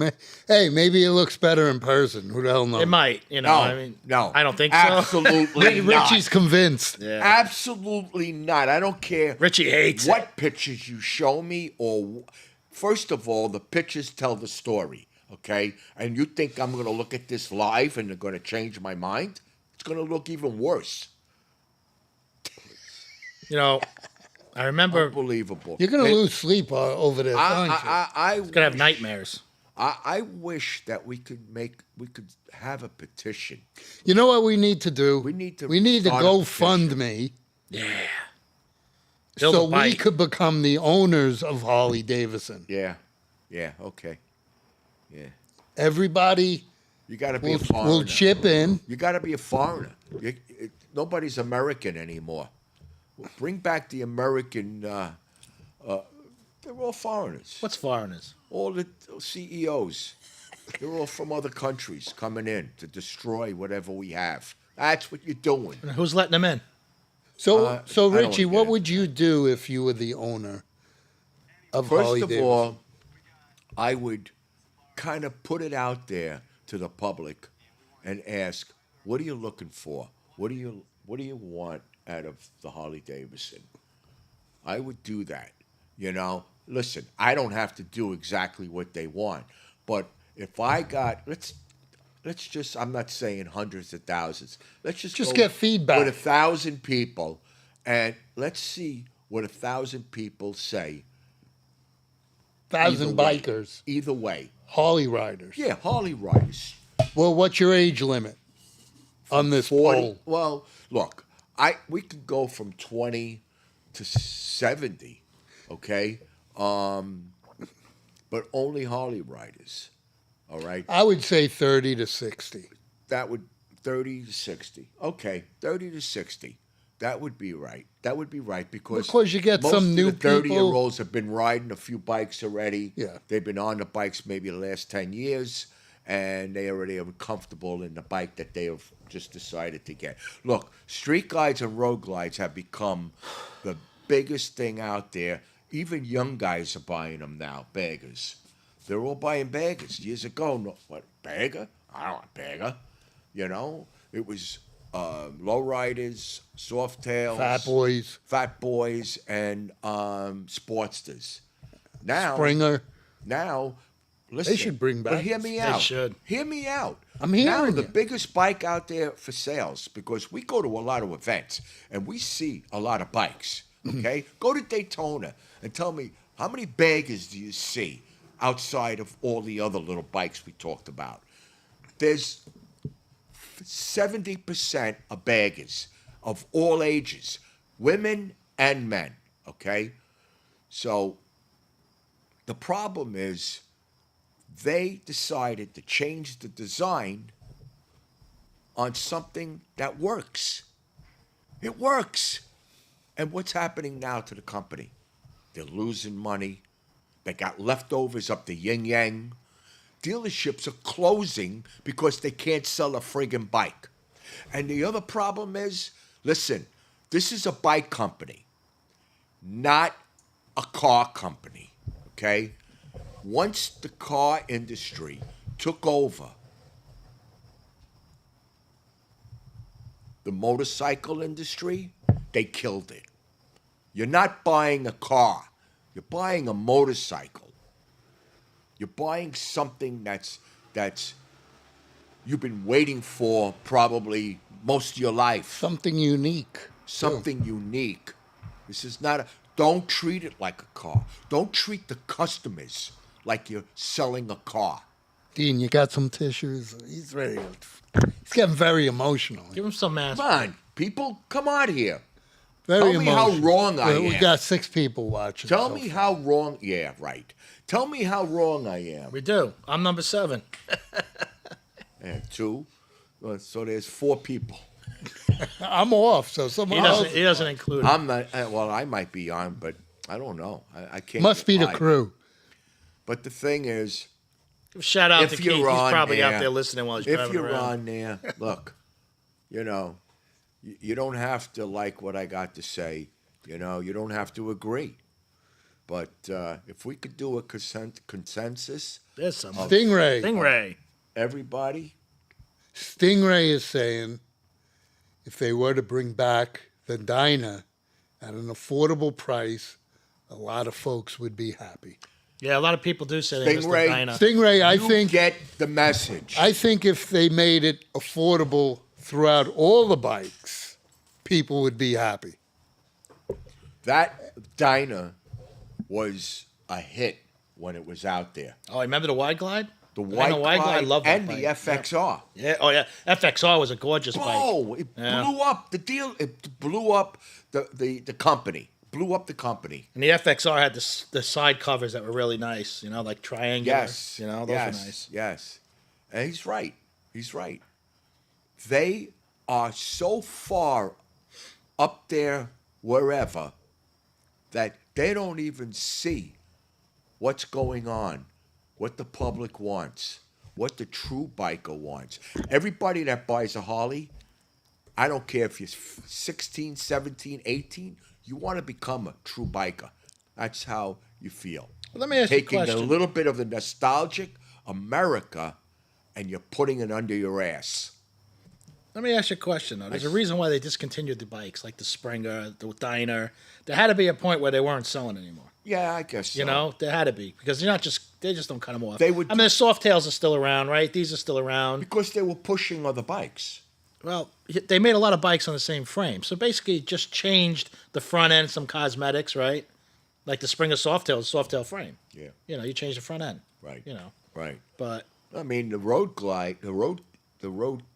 hey, maybe it looks better in person. Who the hell knows? It might, you know. No. I mean, no. I don't think so. Absolutely not. Richie's convinced. Yeah. Absolutely not. I don't care Richie hates it. what pictures you show me first of all, the pictures tell the story, okay? And you think I'm going to look at this live and they're going to change my mind? It's going to look even worse. You know, I remember Unbelievable. You're gonna And lose sleep over this, aren't you? I gonna have nightmares. I wish that we could have a petition. You know what we need to do? We need to go start a petition. fund me Yeah. Build so a we bike. could become the owners of Harley Davidson. Yeah. Yeah, okay. Yeah. Everybody You got to be a foreigner. will chip in. You got to be a foreigner. Nobody's American anymore. Bring back the American. They're all foreigners. What's foreigners? All the CEOs. They're all from other countries coming in to destroy whatever we have. That's what you're doing. Who's letting them in? So, I so don't Richie, get what it. would you do if you were the owner of First Harley of Davidson? all, I would kind of put it out there to the public and ask, what are you looking for? What do you want out of the Harley Davidson? I would do that. You know, listen, I don't have to do exactly what they want, but if I got let's just I'm not saying hundreds of thousands. Let's just Just go get feedback. with 1,000 people, and let's see what 1,000 people say. 1,000 Either way. bikers, Either way, Harley riders. yeah, Harley riders. Well, what's your age limit on this 40. poll? Well, look, we could go from 20 to 70, okay? But only Harley riders. All right? I would say 30 to 60. That would 30 to 60. Okay, 30 to 60. That would be right. That would be right because Because you get most some of new the 30-year-olds people. have been riding a few bikes already. Yeah. They've been on the bikes maybe the last 10 years, and they already are comfortable in the bike that they have just decided to get. Look, street glides and road glides have become the biggest thing out there. Even young guys are buying them now, baggers. They're all buying baggers. Years ago, no, what, bagger? I don't want a bagger. You know, it was lowriders, soft tails, fat boys, and sportsters. Springer. Now, listen. should bring But back- hear me They out. should. Hear me out. I'm Now hearing the you. biggest bike out there for sales, because we go to a lot of events and we see a lot of bikes. Okay, go to Daytona and tell me how many baggers do you see outside of all the other little bikes we talked about? There's 70% of baggers of all ages, women and men. Okay, so the problem is they decided to change the design on something that works. It works. And what's happening now to the company? They're losing money. They got leftovers up the yin yang. Dealerships are closing because they can't sell a friggin' bike. And the other problem is, listen, this is a bike company, not a car company, okay? Once the car industry took over the motorcycle industry, they killed it. You're not buying a car. You're buying a motorcycle. You're buying something that's you've been waiting for probably most of your life. Something unique. Something unique. This is not a. Don't treat it like a car. Don't treat the customers like you're selling a car. Dean, you got some tissues? He's ready. He's getting very emotional. Give him some mask. Come on, people, come on here. Very Tell me how emotional. wrong I We am. got 6 people watching. Tell so me far. how wrong. Yeah, right. Tell me how wrong I am. We do. I'm number 7. And 2. So there's 4 people. I'm off, so He someone else doesn't include it. I'm not. Well, I might be on, but I don't know. I can't. must be the reply. crew. But the thing is, Shout out if to Keith. you're He's on probably there- out there listening while he's if driving you're around. on there, look, you know, you don't have to like what I got to say. You know, you don't have to agree. But if we could do a consensus, There's some. Stingray. everybody, Stingray is saying if they were to bring back the diner at an affordable price, a lot of folks would be happy. Yeah, a lot of people do say they miss the Stingray. diner. Stingray, I you think get the message. I think if they made it affordable throughout all the bikes, people would be happy. That diner was a hit when it was out there. Oh, remember the Wide Glide? The I know White Glide I love that and bike. the FXR. Yeah. Oh, yeah. FXR was a gorgeous bike. Oh, it Yeah. blew up the deal. It blew up the company. Blew up the company. And the FXR had the side covers that were really nice, you know, like triangular. Yes. You know, those yes, were nice. Yes. And he's right. He's right. They are so far up there wherever that they don't even see what's going on, what the public wants, what the true biker wants. Everybody that buys a Harley, I don't care if you're 16, 17, 18, you want to become a true biker. That's how you feel. Well, let me ask you a Taking a question. little bit of the nostalgic America and you're putting it under your ass. Let me ask you a question, though. There's a reason why they discontinued the bikes, like the Springer, the Diner. There had to be a point where they weren't selling anymore. Yeah, I guess so. You know, there had to be because they just don't cut them off. They would I mean, the soft tails are still around, right? These are still around. Because they were pushing other bikes. Well, they made a lot of bikes on the same frame, so basically just changed the front end, some cosmetics, right? Like the Springer soft tail frame. Yeah. You know, you change the front end. Right. You know, Right. but I mean, the Road Glide, the Road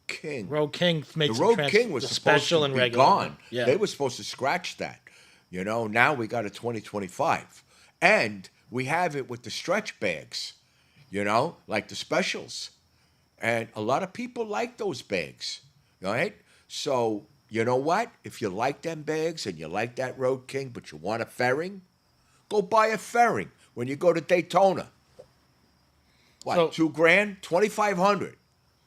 King. Road King made The some Road King was the supposed special to and be regular. gone. Yeah. They were supposed to scratch that. You know, now we got a 2025. And we have it with the stretch bags, you know, like the specials. And a lot of people like those bags, right? So you know what? If you like them bags and you like that Road King, but you want a fairing, go buy a fairing when you go to Daytona. What, So- $2,000? 2,500.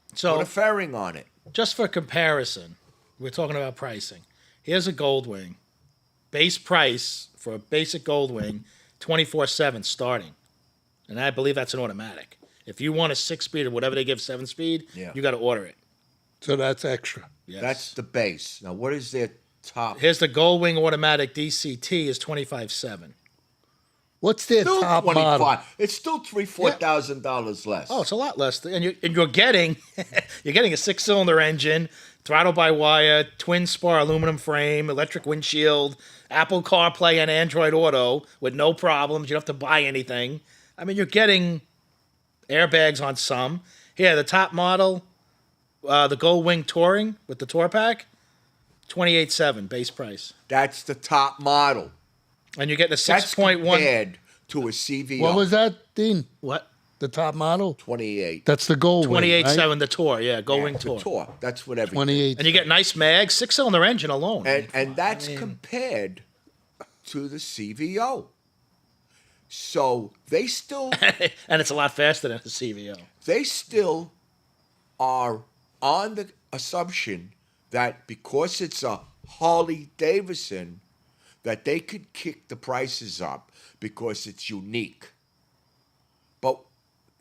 Put So a fairing on it. just for comparison, we're talking about pricing. Here's a Gold Wing. Base price for a basic Gold Wing, 24/7 starting. And I believe that's an automatic. If you want a 6-speed or whatever they give 7-speed, Yeah. you got to order it. So that's extra. Yes. That's the base. Now, what is their top? Here's the Gold Wing automatic DCT is 25/7. What's their Still top 25. model? It's still $3,000-$4,000 less. Oh, it's a lot less. And you're getting you're getting a 6-cylinder engine, throttle by wire, twin spar aluminum frame, electric windshield, Apple CarPlay and Android Auto with no problems. You don't have to buy anything. I mean, you're getting airbags on some. Here, the top model, the Gold Wing Touring with the Tour Pack, 28/7 base price, That's the top model. and you're getting a That's 6.1. compared to a CVO. What was that, Dean? What? The top model? 28. That's the Gold Wing, 28/7 right? the Tour, yeah, Gold Wing The Tour. tour. That's what everything. 28. And you get nice mags, 6-cylinder engine alone. And that's compared to the CVO. So they still And it's a lot faster than the CVO. are on the assumption that because it's a Harley Davidson, that they could kick the prices up because it's unique. But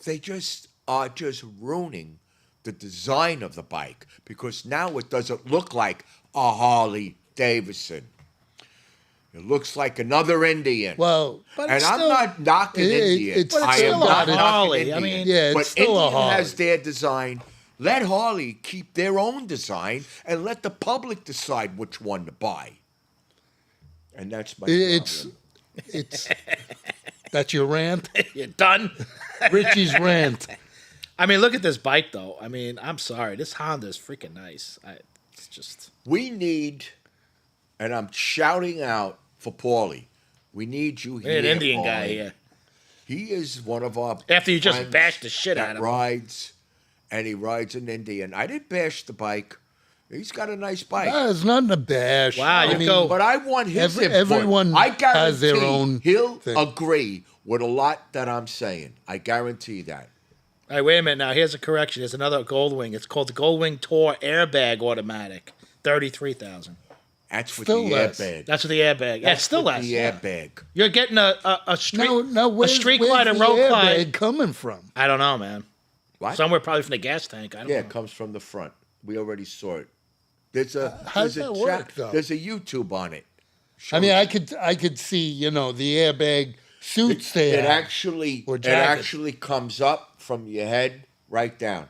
they just are just ruining the design of the bike because now it doesn't look like a Harley Davidson. It looks like another Indian. Well, But And it's I'm still- not knocking It- Indian. it's I still am a not knocking Harley. Indian. I mean- Yeah, it's but still a Indian Harley. has their design. Let Harley keep their own design and let the public decide which one to buy. And that's my it's problem. it's that's your rant, You're done. Richie's rant. I mean, look at this bike, though. I mean, I'm sorry. This Honda is freaking nice. It's just. We need, and I'm shouting out for Paulie. We need you We here. need an Indian guy Paulie. here. He is one of our After you just friends bashed the shit that out of him. rides, and he rides an Indian. I didn't bash the bike. He's got a nice bike. There's nothing to bash. Wow, I you mean, go- But I want his input. everyone I guarantee has their own he'll thing. agree with a lot that I'm saying. I guarantee that. All right, wait a minute now. Here's a correction. There's another Gold Wing. It's called the Gold Wing Tour Airbag Automatic, 33,000. That's with Still the less. airbag. That's with the airbag. Yeah, it's still with less. the yeah. airbag. You're getting a street no, a where's, street where's glide and the road airbag glide. coming from? I don't know, man. What? Somewhere probably from the gas tank. I don't Yeah, know. it comes from the front. We already saw it. There's a how does there's a that work, though? There's a YouTube on it. I mean, I could see, the airbag suits they It have. actually Or it jackets. actually comes up from your head right down.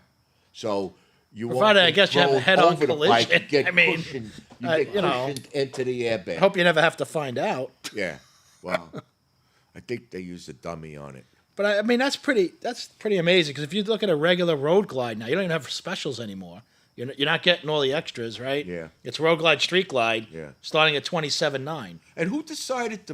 So you won't Provided, I get guess you have a thrown head-on over the bike. You collision. get I mean, cushioned, you uh, get you know. cushioned into the airbag. I hope you never have to find out. Yeah. Well, I think they used a dummy on it. But I mean, that's pretty amazing because if you look at a regular road glide now, you don't even have specials anymore. You're not getting all the extras, right? Yeah. It's road glide, street glide, Yeah. starting at 27.9. And who decided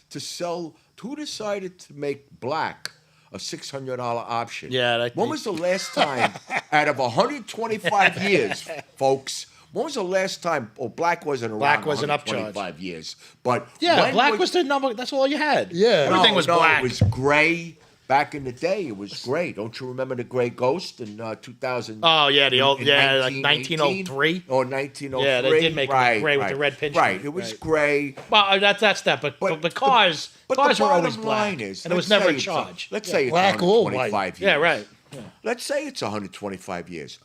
to sell? Who decided to make black a $600 option? Yeah, When was the last time, out of 125 years, folks? When was the last time? Oh, black wasn't around. Black was an upcharge. 125 years, but Yeah, when black was the number. That's all you had. Yeah. everything was black. It was gray. Back in the day, it was gray. Don't you remember the gray Ghost in 2000? Oh, yeah, the old- in yeah, like 1918? 1903. Or 1903. Yeah, they did make it right, gray with right. the red pinch Right, stripe, it was right. gray. Well, that's that. But the cars, But cars the were always bottom black, line is, and it was let's never say a it's charge. Let's say it's Black or 125 white. years. Yeah, right. Yeah. Let's say it's 125 years.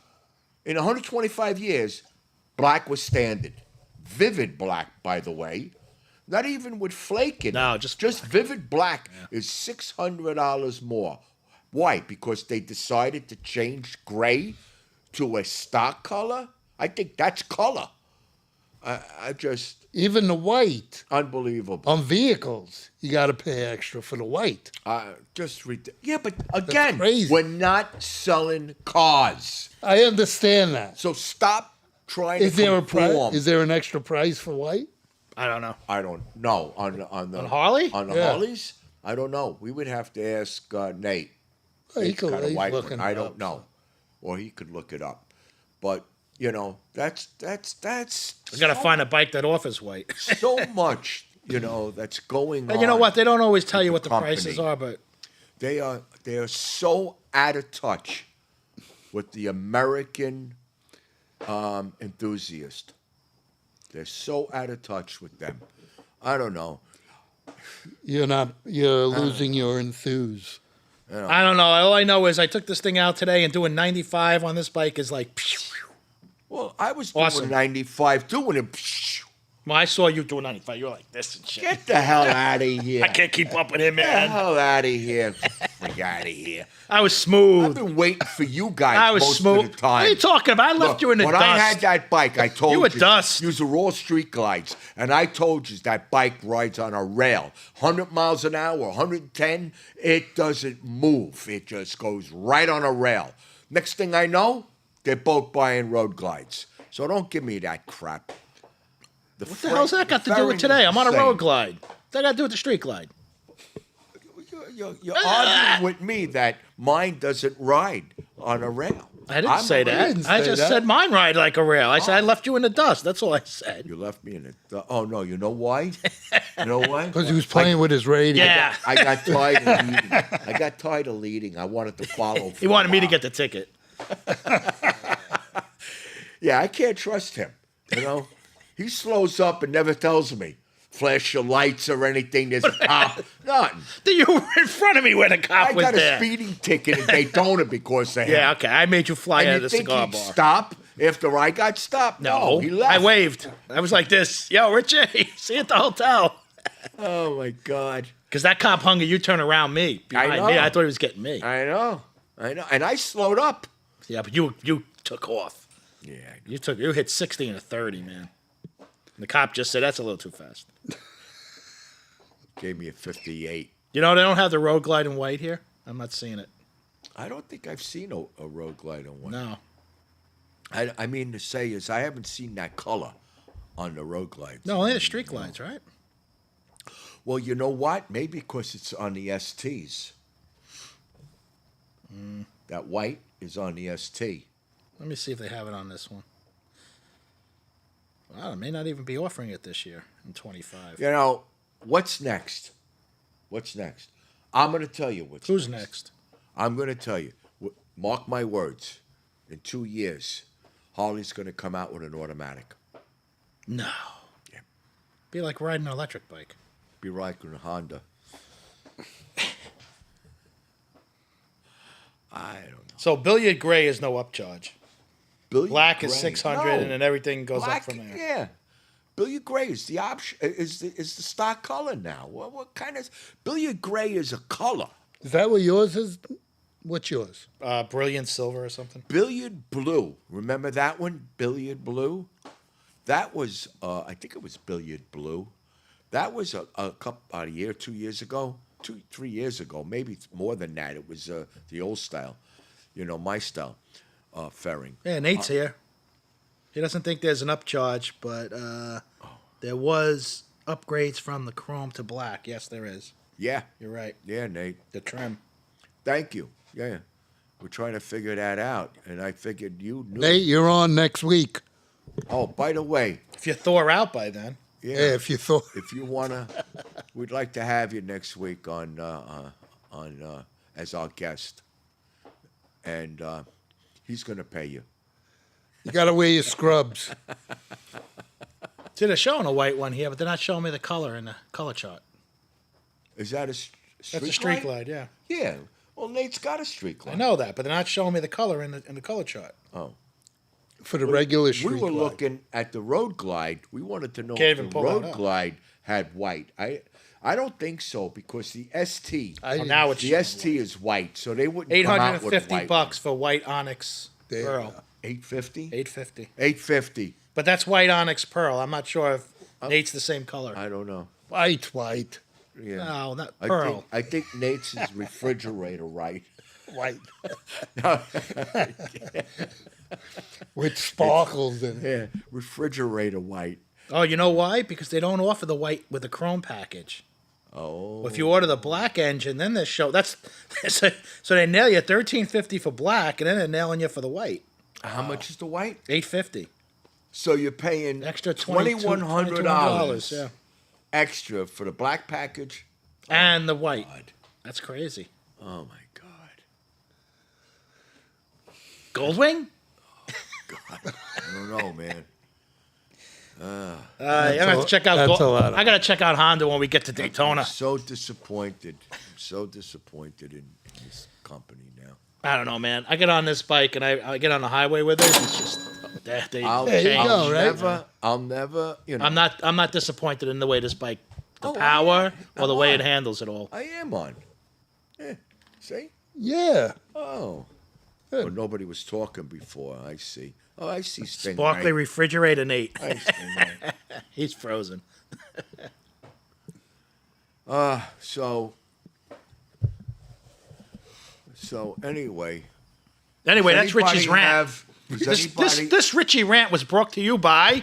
In 125 years, black was standard. Vivid black, by the way. Not even with flake in it. No, just vivid black is $600 more. Why? Because they decided to change gray to a stock color? I think that's color. I just Even the white unbelievable. on vehicles, you got to pay extra for the white. Just yeah, but again, crazy. we're not selling cars, I understand that. so stop trying Is to there a conform. price? Is there an extra price for white? I don't know. I don't know on the Harley? on the Yeah. Harleys. I don't know. We would have to ask Nate. Well, he Nate's could- kinda he's white, looking but I it don't up, know, or he could look it up. But You know, that's I gotta find a bike that offers white. so much, you know, that's going on. And you know what? They don't always tell you what the company. prices are, but They are so out of touch with the American enthusiast. They're so out of touch with them. I don't know. You're losing your enthuse. I don't know. All I know is I took this thing out today, and doing 95 on this bike is like. Well, I was Awesome. doing 95, doing it. Well, I saw you doing 95. You're like this and shit. Get the hell out of here. I can't keep up with him, Get the man. hell out of here. Freak out of here. I was I've smooth. been waiting for you guys I was most smooth. of the time. What are you talking about? I left Look, you in the when dust. I had that bike, I told You you. were dust. Use the raw street glides. And I told you that bike rides on a rail. 100 miles an hour, 110, it doesn't move. It just goes right on a rail. Next thing I know, they're both buying road glides. So don't give me that crap. What the hell's that got to do with today? I'm on a road glide. What's that got to do with the street glide? You're arguing with me that mine doesn't ride on a rail. I didn't say that. didn't I say just that. said mine ride like a rail. I said I left you in the dust. That's all I said. You left me in it. Oh, no, you know why? You know why? Because he was playing with his radio. Yeah. I got tired of leading. I got tired of leading. I wanted to follow. He wanted me to get the ticket. Yeah, I can't trust him. You know, he slows up and never tells me. Flash your lights or anything. There's a cop. Nothing. You were in front of me when the cop I was got there. a speeding ticket in Daytona because of him. Yeah, okay. I made you fly And out you of the think cigar he'd bar. stop after I got stopped? No, he left. I waved. I was like this. Yo, Richie, see you at the hotel. Oh my God. Because that cop hung a U-turn around me. Behind know. me. I thought he was getting me. I know. And I slowed up. Yeah, but you took off. Yeah. You hit 60 and a 30, man. And the cop just said that's a little too fast. Gave me a 58. You know they don't have the road glide in white here. I'm not seeing it. I don't think I've seen a road glide on one. No. I mean to say is I haven't seen that color on the road glides. No, only the street glides, right? Well, you know what? Maybe because it's on the STs. That white is on the ST. Let me see if they have it on this one. Wow, they may not even be offering it this year in 25. You know, what's next? What's next? I'm going to tell you what's Who's next? I'm going to tell you. Mark my words. In 2 years, Harley's going to come out with an automatic. No. Yeah. Be like riding an electric bike. Be right in a Honda. I don't know. So billiard gray is no upcharge. Billiard Black is gray. 600, No. and then everything goes Black, up from there. Yeah. Billiard gray is the option. Is the stock color now? What kind of billiard gray is a color? Is that what yours is? What's yours? Brilliant silver or something. Billiard blue. Remember that one? Billiard blue. That was I think it was billiard blue. That was about a year, 2 years ago, 3 years ago, maybe more than that. It was the old style, my style, fairing. Yeah, Nate's here. He doesn't think there's an upcharge, but there was upgrades from the chrome to black. Yes, there is. Yeah, You're right. yeah, Nate. The trim. Thank you. Yeah, we're trying to figure that out, and I figured you knew. Nate, you're on next week. Oh, by the way, If you thaw out by then. Yeah, if you thought. if you wanna, we'd like to have you next week on as our guest, and he's gonna pay you. You got to wear your scrubs. See, they're showing a white one here, but they're not showing me the color in the color chart. Is that a street That's a street glide, yeah. Yeah. Well, Nate's got a street I glide. know that, but they're not showing me the color in the color chart. Oh. For the regular We street were glide. looking at the road glide. We wanted to know Can't if even the pull that road up. glide had white. I don't think so because the ST I didn't- now it's the ST is white, so they wouldn't come out with a white $850 for white onyx There you pearl. go. 850. 850. 850. But that's white onyx pearl. I'm not sure if Nate's the same color. I don't know. White. Yeah. No, not I pearl. think, I think Nate's is refrigerator right. White. With sparkles in it. Yeah, refrigerator white. Oh, you know why? Because they don't offer the white with the chrome package. Oh. If you order the black engine, then they show that's so they nail you $13.50 for black, and then they're nailing you for the white. How much is the white? $850. So you're paying Extra $2,100 yeah. extra for the black package. And the white. God. That's crazy. Oh my God. Goldwing? God. I don't know, man. I have to check out. that's a lot of I gotta check out Honda when we get to Daytona. I'm so disappointed. I'm so disappointed in this company now. I don't know, man. I get on this bike and I get on the highway with it. It's just they I'll, There you change. go, right? I'll never, you know. I'm not disappointed in the way this bike, the Oh, power yeah. or the way it I'm on. handles it all. I am on. See? Yeah. Oh. Good. Well, nobody was talking before. I see. Oh, I see Stingray. Sparkly refrigerator Nate. I see Stingray. He's frozen. So anyway. Anyway, Does that's Richie's anybody rant. have- This Richie rant was brought to you by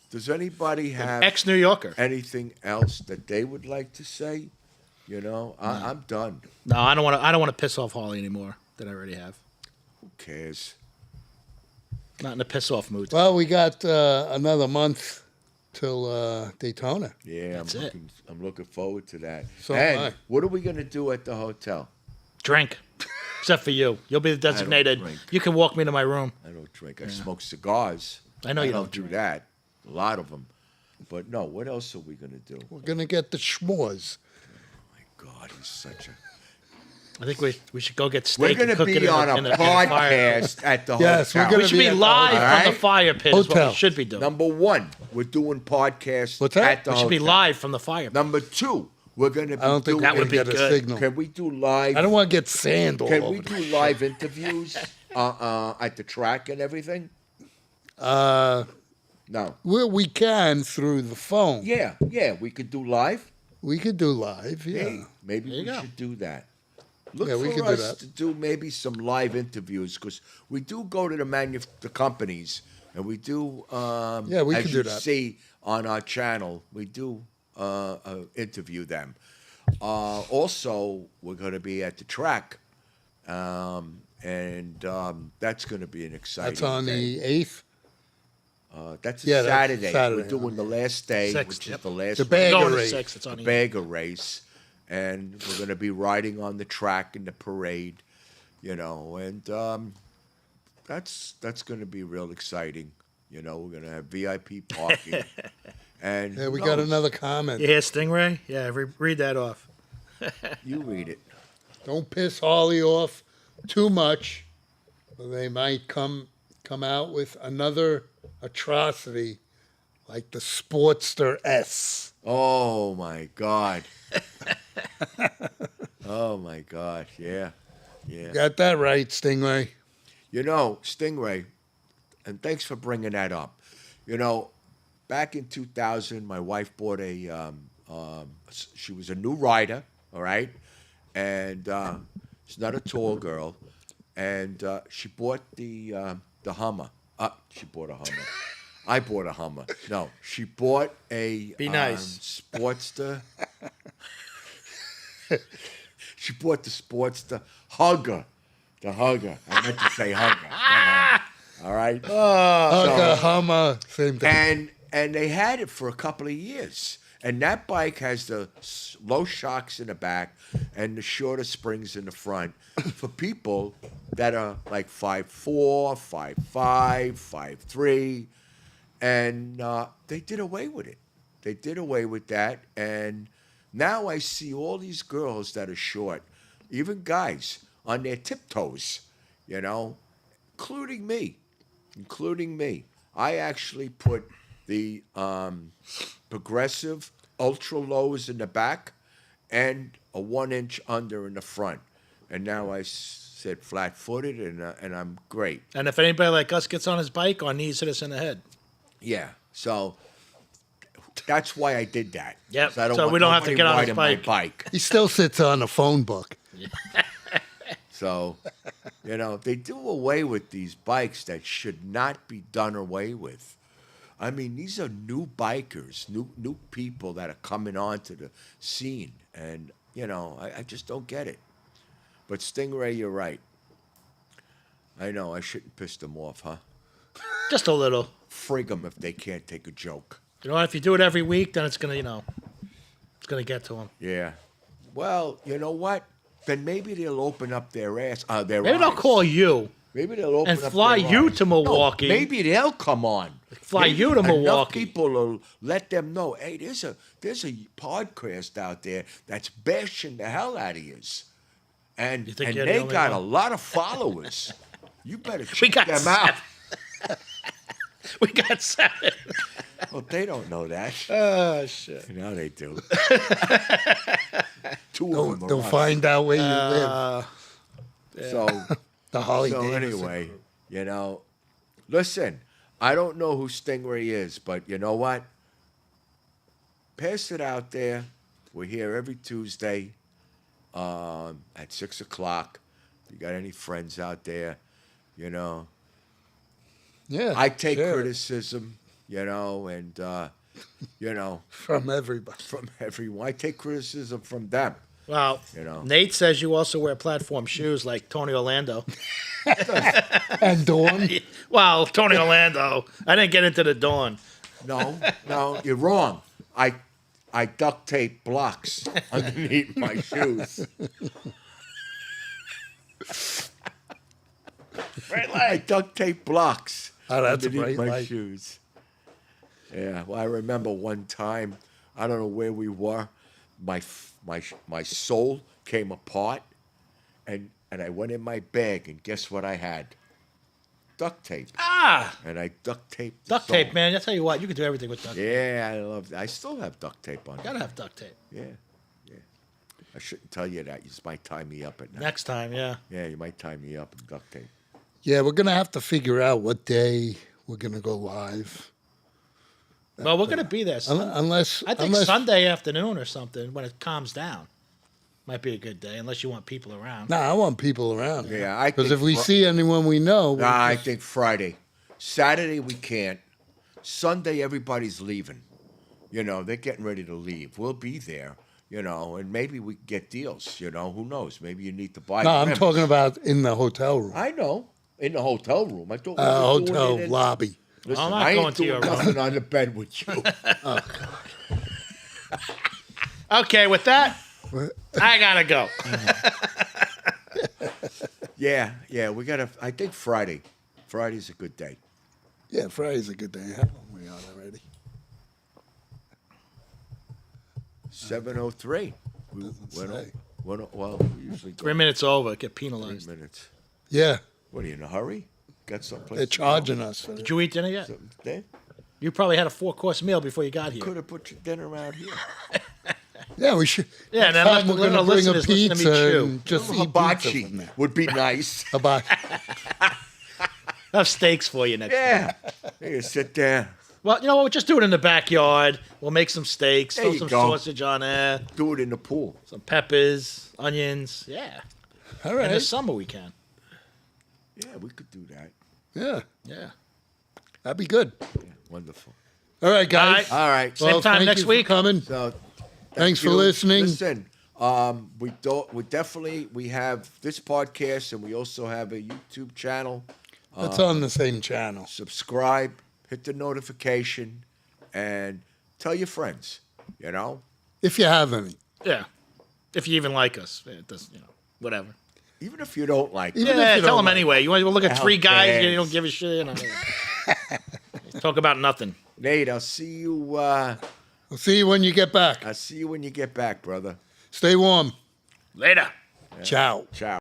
Does anybody have ex-New Yorker. anything else that they would like to say? You know, I'm done. No, I don't want to piss off Harley anymore that I already have. Who cares? Not in a piss off mood. Well, we got another month till Daytona. Yeah, That's it. I'm looking forward to that. So am and I. what are we gonna do at the hotel? Drink. Except for you. You'll be the designated. drink. You can walk me to my room. I don't drink. I smoke cigars. I know you don't don't do drink. that. A lot of them. But no, what else are we gonna do? We're gonna get the schmores. My God, he's such a. I think we should go get We're steak. gonna and cook it be in on the- a in the fire. podcast at the Yes, we're hotel. gonna We should be be at the live hotel. from the Alright? fire pit. Is what Hotel. we should be doing. Number one, we're doing podcasts What's that? at the We hotel. should be live from the fire pit. Number two, we're gonna be I don't think doing. That we're would gonna be get a good. signal. Can we do live? I don't want to get sand all Can over. we do live interviews at the track and everything? Uh, No. we can through the phone. Yeah, we could do live. We could do live. Yeah. Hey, maybe There you we go. should do that. Look Yeah, we for could do us that. to do maybe some live interviews because we do go to the companies and we do. Yeah, we as could do you that. See on our channel, we do interview them. Also, we're going to be at the track, and that's going to be an exciting. That's on day. the 8th. That's a Yeah, that's Saturday. Saturday, We're doing the last day, Sixth, which yep. is the last The race. bag Going to race. 6. It's on The the bagger race, and we're going to be riding on the track in the parade, you know, and that's going to be real exciting. You know, we're going to have VIP parking, and Yeah, who we got knows? another comment. You hear Stingray? Yeah, read that off. You read it. Don't piss Harley off too much, or they might come out with another atrocity like the Sportster S. Oh my God. Oh my God. Yeah. Got that right, Stingray. You know, Stingray, and thanks for bringing that up. You know, back in 2000, my wife bought she was a new rider, all right? And she's not a tall girl. And she bought the Hummer. She bought a Hummer. I bought a Hummer. No, she bought a Be nice. Sportster. She bought the Sportster Hugger. The Hugger. I meant to say Hugger. All right? Hugger, Hummer, same thing. And they had it for a couple of years. And that bike has the low shocks in the back and the shorter springs in the front for people that are like 5'4", 5'5", 5'3", and they did away with it. They did away with that, and now I see all these girls that are short, even guys on their tiptoes, you know, including me. I actually put the progressive ultra lows in the back and a 1-inch under in the front. And now I said flat-footed, and I'm great. And if anybody like us gets on his bike, our knees hit us in the head. Yeah, so that's why I did that. Yep, 'Cause I don't so want we don't have to nobody get on his riding my bike. bike. He still sits on a phone book. So, you know, they do away with these bikes that should not be done away with. I mean, these are new bikers, new people that are coming onto the scene, and you know, I just don't get it. But Stingray, you're right. I know. I shouldn't piss them off, huh? Just a little. Frig them if they can't take a joke. You know, if you do it every week, then it's gonna, it's gonna get to them. Yeah. Well, you know what? Then maybe they'll open up their ass. Their Maybe they'll eyes. call you Maybe they'll open and up fly their you eyes. to Milwaukee. No, maybe they'll come on. Fly Maybe you to enough Milwaukee. people will let them know. Hey, there's a podcast out there that's bashing the hell out of yous, and You think and you're the they only got one? a lot of followers. You better We check got them 7. out. We got 7. Well, they don't know that. Oh shit. Now they do. Two of them They'll are us. find out where you live. So. The Holly So Davidson anyway, group. listen, I don't know who Stingray is, but you know what? Pass it out there. We're here every Tuesday at 6 o'clock. If you got any friends out there, Yeah, I take sure. criticism, and from everybody. from everyone. I take criticism from them. Well, Nate says you also wear platform shoes like Tony Orlando. And Dawn. Well, Tony Orlando. I didn't get into the Dawn. No, you're wrong. I duct tape blocks underneath my shoes. I duct tape blocks Oh, that's a underneath bright my light. shoes. Yeah, well, I remember one time, I don't know where we were, my soul came apart, and I went in my bag, and guess what I had? Duct tape. Ah, And I duct taped the duct soul. tape, man. I tell you what, you can do everything with duct tape. Yeah, I love that. I still have duct tape on. Gotta have duct tape. Yeah. I shouldn't tell you that. You just might tie me up at night. Next time, yeah. Yeah, you might tie me up in duct tape. Yeah, we're gonna have to figure out what day we're gonna go live. Well, we're gonna be there. Unless I think unless, Sunday afternoon or something when it calms down might be a good day, unless you want people around. Nah, I want people around. Yeah, I because think if we Fri- see anyone we know, we'll Nah, I just- think Friday. Saturday we can't. Sunday everybody's leaving. They're getting ready to leave. We'll be there. And maybe we can get deals. Who knows? Maybe you need to buy. no, I'm members. talking about in the hotel room, I know. In the hotel room. I thought we were doing hotel it in- lobby. Listen, I'm not I going ain't to your doing room. nothing on the bed with you. Okay, with that, I gotta go. Yeah. We gotta. I think Friday. Friday's a good day. Yeah, Friday's a good day. How long are we on already? 7:03. We Doesn't say. well, we usually go 3 minutes over, get 3 penalized. minutes. Yeah, What are you in a hurry? Got someplace? they're to go? charging us for Did it. you eat dinner yet? Something there? You probably had a 4-course meal before you got here. Could have put your dinner out here. Yeah, we should. Yeah, and then next time let we're the gonna bring a listeners listen to me pizza chew. and just eat pizza Hibachi from there. would be nice. Hibachi. I'll have steaks for you next time. Yeah. You sit there, Well, you know what? We'll just do it in the backyard. We'll make some steaks, There throw you some go. sausage on there, do it in the pool. some peppers, onions. Yeah. All In the right. summer we can. Yeah, we could do that. Yeah, Yeah. that'd be good. Yeah, wonderful. All right, guys. All All right. Same time thank next you for week. coming. So, Thanks for you. listening. Listen, we have this podcast, and we also have a YouTube channel. It's on the same channel. Subscribe, hit the notification, and tell your friends. If you have any. Yeah. If you even like us. It does, whatever. Even if you don't like Even it. if Yeah, you tell don't them like anyway. You want to look at Hell 3 guys, you cares? don't give a shit. Talk about nothing. Nate, I'll see you. We'll see you when you get back. I'll see you when you get back, brother. Stay warm. Later. Ciao. Ciao.